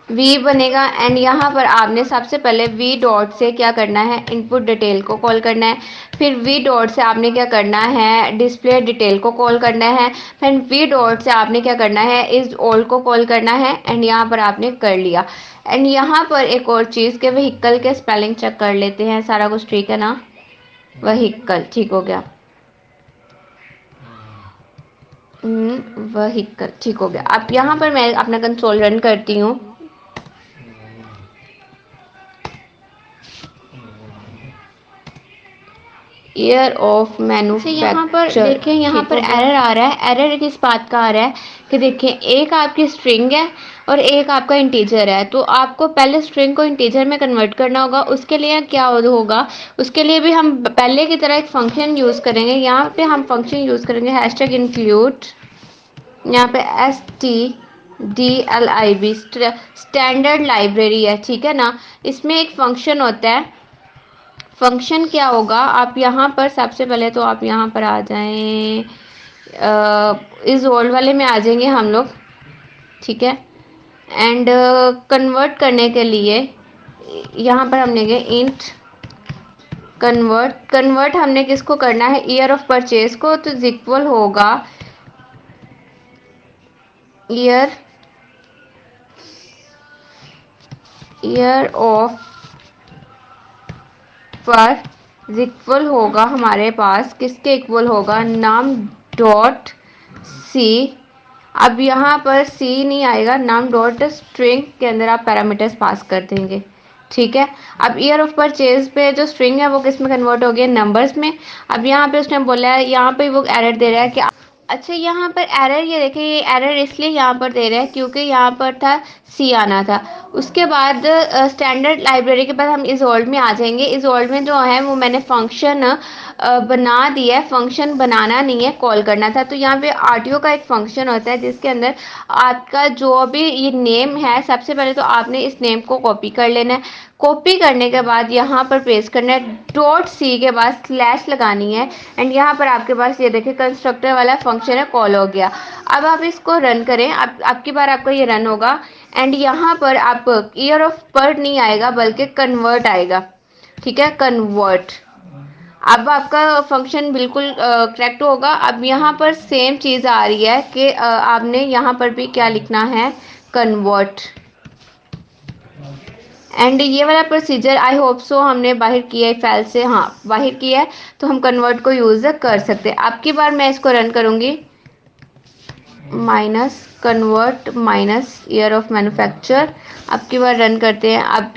वी बनेगा, एंड यहाँ पर आपने सबसे पहले वी डॉट से क्या करना है, इनपुट डिटेल को कॉल करना है, फिर वी डॉट से आपने क्या करना है, डिस्प्ले डिटेल को कॉल करना है, फिर वी डॉट से आपने क्या करना है, इज ऑल को कॉल करना है, एंड यहाँ पर आपने कर लिया। एंड यहाँ पर एक और चीज़ के व्हीकल के स्पेलिंग चेक कर लेते हैं, सारा कुछ ठीक है ना, व्हीकल ठीक हो गया, व्हीकल ठीक हो गया। अब यहाँ पर मैं अपना कंसोल रन करती हूँ, ईयर ऑफ मैन्युफैक्चर, यहाँ पर देखिए, यहाँ पर एरर आ रहा है। एरर किस बात का आ रहा है कि देखिए, एक आपकी स्ट्रिंग है और एक आपका इंटीजर है, तो आपको पहले स्ट्रिंग को इंटीजर में कन्वर्ट करना होगा। उसके लिए क्या होगा, उसके लिए भी हम पहले की तरह एक फंक्शन यूज़ करेंगे। यहाँ पे हम फंक्शन यूज़ करेंगे हैशटैग इंक्लूड, यहाँ पे STDLIB स्टैंडर्ड लाइब्रेरी है, ठीक है ना। इसमें एक फंक्शन होता है, फंक्शन क्या होगा, आप यहाँ पर सबसे पहले तो आप यहाँ पर आ जाएं, इस ओल्ड वाले में आ जाएंगे हम लोग, ठीक है। एंड कन्वर्ट करने के लिए यहाँ पर हमने गए इंट कन्वर्ट हमने किसको करना है, ईयर ऑफ परचेज को, तो इक्वल होगा ईयर ऑफ पर इक्वल होगा हमारे पास किसके इक्वल होगा, नाम डॉट सी। अब यहाँ पर सी नहीं आएगा, नाम डॉट स्ट्रिंग के अंदर आप पैरामीटर्स पास कर देंगे, ठीक है। अब ईयर ऑफ परचेज पे जो स्ट्रिंग है वो किस में कन्वर्ट हो गया, नंबर्स में। अब यहाँ पे उसने बोला है, यहाँ पे वो एरर दे रहा है कि अच्छा, यहाँ पर एरर, ये देखिए, ये एरर इसलिए यहाँ पर दे रहा है क्योंकि यहाँ पर था सी आना था। उसके बाद स्टैंडर्ड लाइब्रेरी के बाद हम इस ओल्ड में आ जाएंगे। इस ओल्ड में जो है वो मैंने फंक्शन बना दिया है, फंक्शन बनाना नहीं है, कॉल करना था। तो यहाँ पे आरटीओ का एक फंक्शन होता है जिसके अंदर आपका जो भी ये नेम है, सबसे पहले तो आपने इस नेम को कॉपी कर लेना है। कॉपी करने के बाद यहाँ पर पेस्ट करना है, डॉट सी के बाद स्लैश लगानी है, एंड यहाँ पर आपके पास ये देखिए कंस्ट्रक्टर वाला फंक्शन है, कॉल हो गया। अब आप इसको रन करें, आपकी बार आपका ये रन होगा, एंड यहाँ पर आप ईयर ऑफ बर्थ नहीं आएगा बल्कि कन्वर्ट आएगा, ठीक है, कन्वर्ट। अब आपका फंक्शन बिल्कुल करेक्ट होगा। अब यहाँ पर सेम चीज़ आ रही है कि आपने यहाँ पर भी क्या लिखना है, कन्वर्ट। एंड ये वाला प्रोसीजर आई होप सो हमने बाहर किया है फाइल से, हाँ बाहर किया है, तो हम कन्वर्ट को यूज़ कर सकते हैं। अब की बार मैं इसको रन करूँगी, minus convert minus year of manufacture. अब की बार रन करते हैं। अब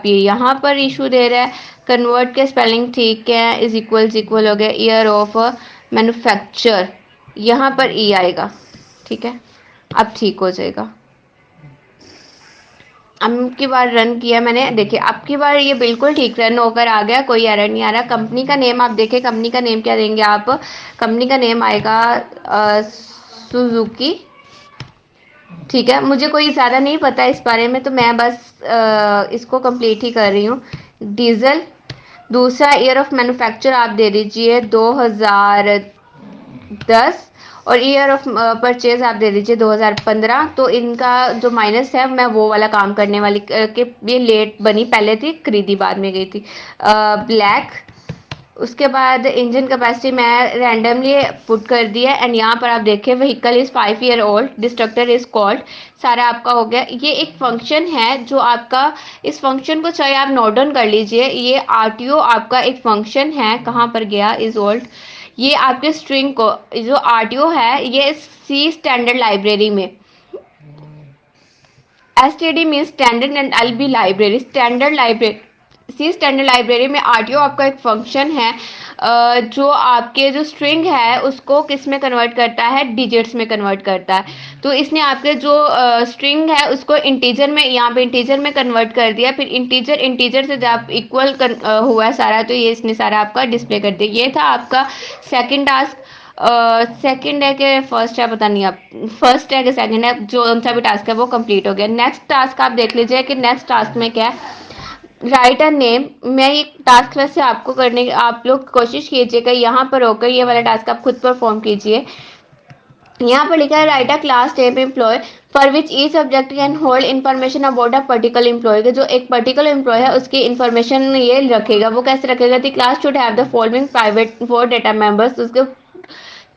ये यहाँ पर इशू दे रहा है, कन्वर्ट के स्पेलिंग ठीक है, इक्वल हो गया, ईयर ऑफ मैन्युफैक्चर, यहाँ पर ई आएगा, ठीक है, अब ठीक हो जाएगा। अब की बार रन किया मैंने, देखिए अब की बार ये बिल्कुल ठीक रन होकर आ गया, कोई एरर नहीं आ रहा। कंपनी का नेम आप देखें, कंपनी का नेम क्या देंगे आप, कंपनी का नेम आएगा सुजुकी, ठीक है। मुझे कोई ज़्यादा नहीं पता इस बारे में, तो मैं बस इसको कंप्लीट ही कर रही हूँ। डीजल, दूसरा ईयर ऑफ मैन्युफैक्चर आप दे दीजिए 2010, और ईयर ऑफ परचेज आप दे दीजिए 2015। तो इनका जो माइनस है मैं वो वाला काम करने वाली कि ये लेट बनी, पहले थी खरीदी बाद में गई थी। ब्लैक, उसके बाद इंजन कैपेसिटी मैं रैंडमली पुट कर दिया, एंड यहाँ पर आप देखें vehicle is 5 year old, destructor is called, सारा आपका हो गया। ये एक फंक्शन है जो आपका, इस फंक्शन को चाहे आप नोट डाउन कर लीजिए, ये आरटीओ आपका एक फंक्शन है, कहाँ पर गया, इज ओल्ड। ये आपके स्ट्रिंग को, जो आरटीओ है ये सी स्टैंडर्ड लाइब्रेरी में, STD mean standard and L B library, standard library, C standard library में आरटीओ आपका एक फंक्शन है जो आपके जो स्ट्रिंग है उसको किस में कन्वर्ट करता है, डिजिट्स में कन्वर्ट करता है। तो इसने आपके जो स्ट्रिंग है उसको इंटीजर में, यहाँ पे इंटीजर में कन्वर्ट कर दिया, फिर इंटीजर से जब इक्वल हुआ सारा, तो ये इसने सारा आपका डिस्प्ले कर दिया। ये था आपका सेकंड टास्क। सेकंड है कि फर्स्ट है, पता नहीं, आप फर्स्ट है कि सेकंड है, जो उनसा भी टास्क है वो कंप्लीट हो गया। नेक्स्ट टास्क आप देख लीजिए कि नेक्स्ट टास्क में क्या है, राइट अ नेम। मैं ये टास्क वैसे आपको करने की, आप लोग कोशिश कीजिएगा यहाँ पर होकर ये वाला टास्क आप खुद परफॉर्म कीजिए। यहाँ पर लिखा है write a class name employee for which each subject can hold information about a particular employee, के जो एक पर्टिकुलर एम्प्लॉय है उसकी इन्फॉर्मेशन ये रखेगा। वो कैसे रखेगा, the class should have the following private 4 data members, उसके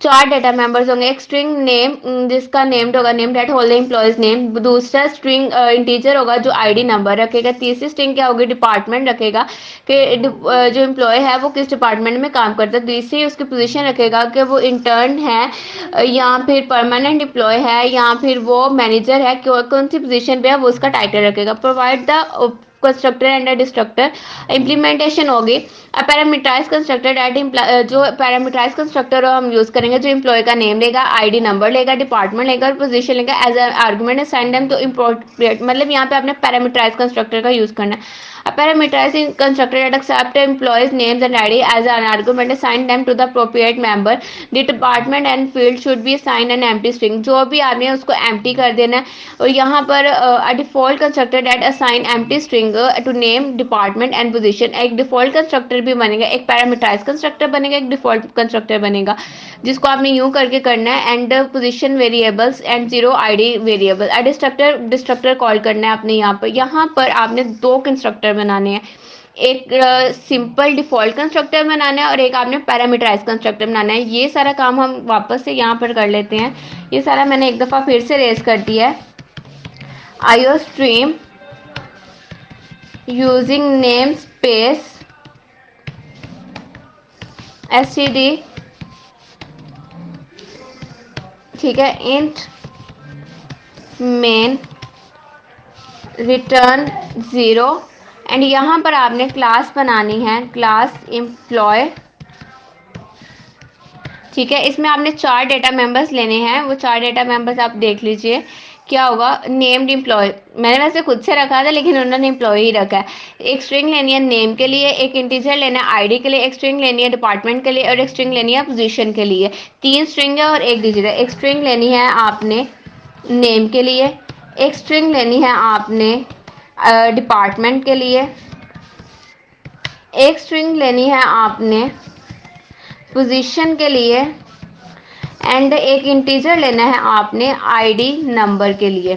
4 डेटा मेंबर्स होंगे। एक स्ट्रिंग नेम जिसका नेम्ड होगा, name that hold the employee's name. दूसरा स्ट्रिंग इंटीजर होगा जो आईडी नंबर रखेगा। तीसरी स्ट्रिंग क्या होगी, डिपार्टमेंट रखेगा कि जो एम्प्लॉय है वो किस डिपार्टमेंट में काम करता है। तीसरी उसकी पोजीशन रखेगा कि वो इंटर्न है या फिर परमानेंट एम्प्लॉय है या फिर वो मैनेजर है, कौन सी पोजीशन पे है वो उसका टाइटल रखेगा। Provide the constructor and destructor, implementation होगी पैरामीटराइज कंस्ट्रक्टर डेट, जो पैरामीटराइज कंस्ट्रक्टर हम यूज करेंगे जो एम्प्लॉय का नेम लेगा, आईडी नंबर लेगा, डिपार्टमेंट लेगा और पोजीशन लेगा, as argument assign them to import, मतलब यहाँ पे आपने पैरामीटराइज कंस्ट्रक्टर का यूज करना है। A parameterized constructor that accept employees names and ID as an argument assign them to the appropriate member. The department and field should be assigned an empty string, जो भी आपने उसको empty कर देना है। और यहाँ पर a default constructor that assign empty string to name, department and position, एक default constructor भी बनेगा, एक parameterized constructor बनेगा, एक default constructor बनेगा, जिसको आपने यूं करके करना है। And position variables and 0 ID variable, destructor call करना है आपने। यहाँ पर आपने 2 कंस्ट्रक्टर बनाने हैं, एक सिंपल डिफॉल्ट कंस्ट्रक्टर बनाना है और एक आपने पैरामीटराइज कंस्ट्रक्टर बनाना है। ये सारा काम हम वापस से यहाँ पर कर लेते हैं। ये सारा मैंने एक दफ़ा फिर से रेज कर दिया है। IO stream using name space STD, ठीक है, इंट मेन रिटर्न 0, एंड यहाँ पर आपने क्लास बनानी है, क्लास एम्प्लॉय, ठीक है। इसमें आपने 4 डेटा मेंबर्स लेने हैं। वो 4 डेटा मेंबर्स आप देख लीजिए क्या होगा, नेम्ड एम्प्लॉय, मैंने वैसे खुद से रखा था लेकिन उन्होंने एम्प्लॉय ही रखा है। एक स्ट्रिंग लेनी है नेम के लिए, एक इंटीजर लेना है आईडी के लिए, एक स्ट्रिंग लेनी है डिपार्टमेंट के लिए और एक स्ट्रिंग लेनी है पोजीशन के लिए। 3 स्ट्रिंग है और एक डिजिट है। एक स्ट्रिंग लेनी है आपने नेम के लिए, एक स्ट्रिंग लेनी है आपने डिपार्टमेंट के लिए, एक स्ट्रिंग लेनी है आपने पोजीशन के लिए एंड एक इंटीजर लेना है आपने आईडी नंबर के लिए।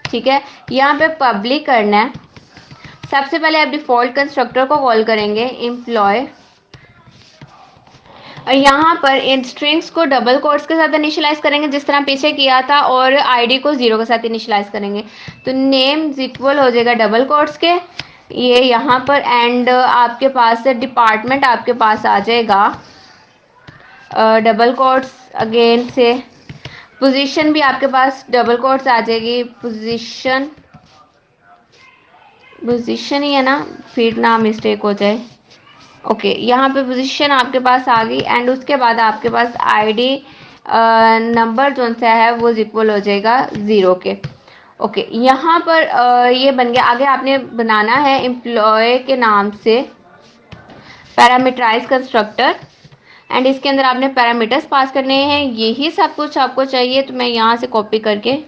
ठीक है, यहाँ पे पब्लिक करना है। सबसे पहले आप डिफॉल्ट कंस्ट्रक्टर को कॉल करेंगे एम्प्लॉय, और यहाँ पर इन स्ट्रिंग्स को डबल कोट्स के साथ इनिशियलाइज करेंगे जिस तरह पीछे किया था, और आईडी को 0 के साथ इनिशियलाइज करेंगे। तो नेम इक्वल हो जाएगा डबल कोट्स के, ये यहाँ पर, एंड आपके पास डिपार्टमेंट आपके पास आ जाएगा डबल कोट्स अगेन से। पोजीशन भी आपके पास डबल कोट्स आ जाएगी, पोजीशन ही है ना, फिर ना मिस्टेक हो जाए। ओके, यहाँ पे पोजीशन आपके पास आ गई एंड उसके बाद आपके पास आईडी नंबर जो सा है वो इक्वल हो जाएगा 0 के। ओके, यहाँ पर ये बन गया। आगे आपने बनाना है एम्प्लॉय के नाम से पैरामीटराइज कंस्ट्रक्टर एंड इसके अंदर आपने पैरामीटर्स पास करने हैं। यही सब कुछ आपको चाहिए, तो मैं यहाँ से कॉपी करके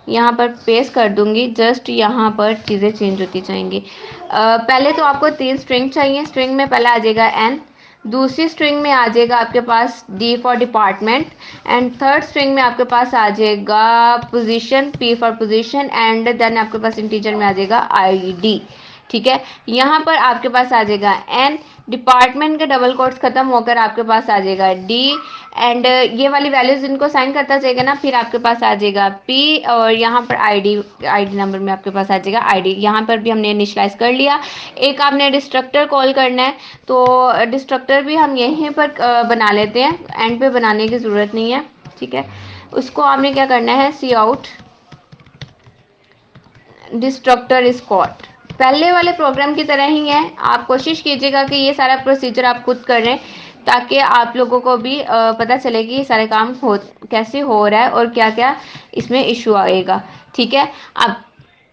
यहाँ पर पेस्ट कर दूंगी। जस्ट यहाँ पर चीज़ें चेंज होती जाएंगी। पहले तो आपको 3 स्ट्रिंग चाहिए। स्ट्रिंग में पहला आ जाएगा एन, दूसरी स्ट्रिंग में आ जाएगा आपके पास D for department and third string में आपके पास आ जाएगा position, P for position and then आपके पास इंटीजर में आ जाएगा आईडी। ठीक है, यहाँ पर आपके पास आ जाएगा एन, डिपार्टमेंट के डबल कोट्स खत्म होकर आपके पास आ जाएगा डी एंड ये वाली वैल्यूज इनको साइन करता जाएगा ना, फिर आपके पास आ जाएगा पी और यहाँ पर आईडी नंबर में आपके पास आ जाएगा आईडी। यहाँ पर भी हमने इनिशियलाइज कर लिया। एक आपने डिस्ट्रक्टर कॉल करना है, तो डिस्ट्रक्टर भी हम यहीं पर बना लेते हैं, एंड पे बनाने की ज़रूरत नहीं है। ठीक है, उसको आपने क्या करना है, सी आउट डिस्ट्रक्टर इज कॉल्ड। पहले वाले प्रोग्राम की तरह ही है। आप कोशिश कीजिएगा कि ये सारा प्रोसीजर आप खुद करें ताकि आप लोगों को भी पता चले कि ये सारे काम कैसे हो रहा है और क्या क्या इसमें इशू आएगा। ठीक है, अब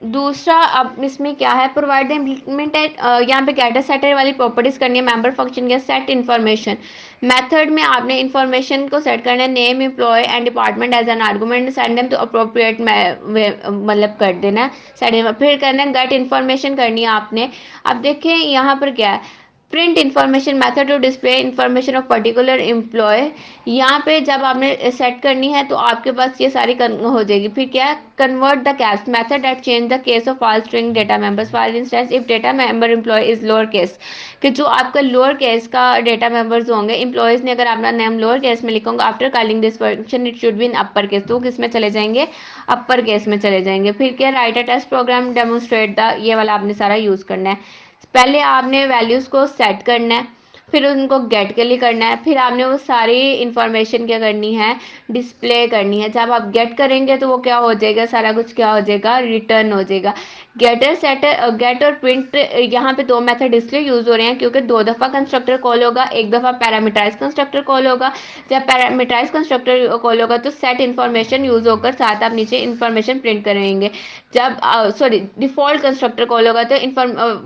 दूसरा, अब इसमें क्या है, प्रोवाइड द इम्प्लीमेंटेड, यहाँ पे गेटर सेटर वाली प्रॉपर्टीज करनी है। मेंबर फंक्शन के सेट इन्फॉर्मेशन मेथड में आपने इन्फॉर्मेशन को सेट करना है, name employee and department as an argument, send them to appropriate मतलब कर देना सेट। फिर करना है गेट इन्फॉर्मेशन करनी है आपने। अब देखें यहाँ पर क्या है, print information method to display information of particular employee. यहाँ पे जब आपने सेट करनी है तो आपके पास ये सारी हो जाएगी। फिर क्या है, convert the caps method that change the case of all string data members. For instance if data member employee is lower case, कि जो आपका लोअर केस का डेटा मेंबर्स होंगे, एम्प्लॉयज ने अगर अपना नाम लोअर केस में लिखोगे, after calling this function it should be in upper case, तो किस में चले जाएंगे, अपर केस में चले जाएंगे। फिर क्या, right a test program demonstrate the, ये वाला आपने सारा यूज करना है। पहले आपने वैल्यूज को सेट करना है, फिर उनको गेट के लिए करना है, फिर आपने वो सारी इंफॉर्मेशन क्या करनी है, डिस्प्ले करनी है। जब आप गेट करेंगे तो वो क्या हो जाएगा, सारा कुछ क्या हो जाएगा, रिटर्न हो जाएगा। गेटर सेटर, गेट और प्रिंट, यहाँ पे 2 मेथड इसलिए यूज हो रहे हैं क्योंकि 2 दफा कंस्ट्रक्टर कॉल होगा, एक दफा पैरामीटराइज कंस्ट्रक्टर कॉल होगा। जब पैरामीटराइज कंस्ट्रक्टर कॉल होगा तो सेट इन्फॉर्मेशन यूज होकर साथ आप नीचे इन्फॉर्मेशन प्रिंट करेंगे। जब सॉरी डिफॉल्ट कंस्ट्रक्टर कॉल होगा तो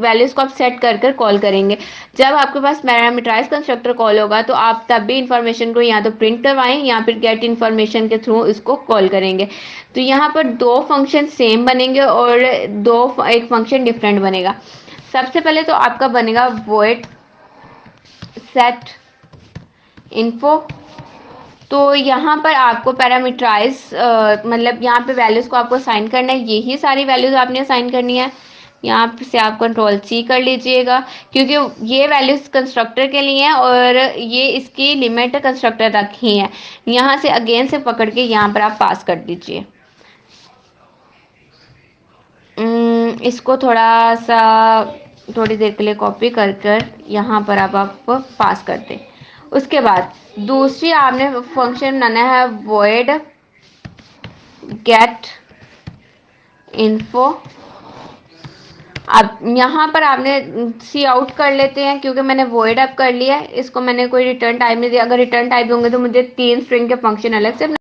वैल्यूज को आप सेट कर कॉल करेंगे। जब आपके पास पैरामीटराइज कंस्ट्रक्टर कॉल होगा तो आप तब भी इंफॉर्मेशन को या तो प्रिंट करवाएं या फिर गेट इन्फॉर्मेशन के थ्रू इसको कॉल करेंगे। तो यहाँ पर 2 फंक्शन सेम बनेंगे और एक फंक्शन डिफरेंट बनेगा। सबसे पहले तो आपका बनेगा void set info। तो यहाँ पर आपको पैरामीटराइज मतलब यहाँ पे वैल्यूज को आपको साइन करना है। यही सारी वैल्यूज आपने साइन करनी है। यहाँ से आप कंट्रोल C कर लीजिएगा क्योंकि ये वैल्यूज कंस्ट्रक्टर के लिए हैं और ये इसकी लिमिट कंस्ट्रक्टर तक ही है। यहाँ से अगेन से पकड़ के यहाँ पर आप पास कर दीजिए। इसको थोड़ा सा थोड़ी देर के लिए कॉपी कर यहाँ पर आप पास कर दें। उसके बाद दूसरी आपने फंक्शन बनाना है void get info। अब यहाँ पर आपने सी आउट कर लेते हैं क्योंकि मैंने void अब कर लिया है। इसको मैंने कोई रिटर्न टाइप नहीं दिया। अगर रिटर्न टाइप होंगे तो मुझे 3 स्ट्रिंग के फंक्शन अलग से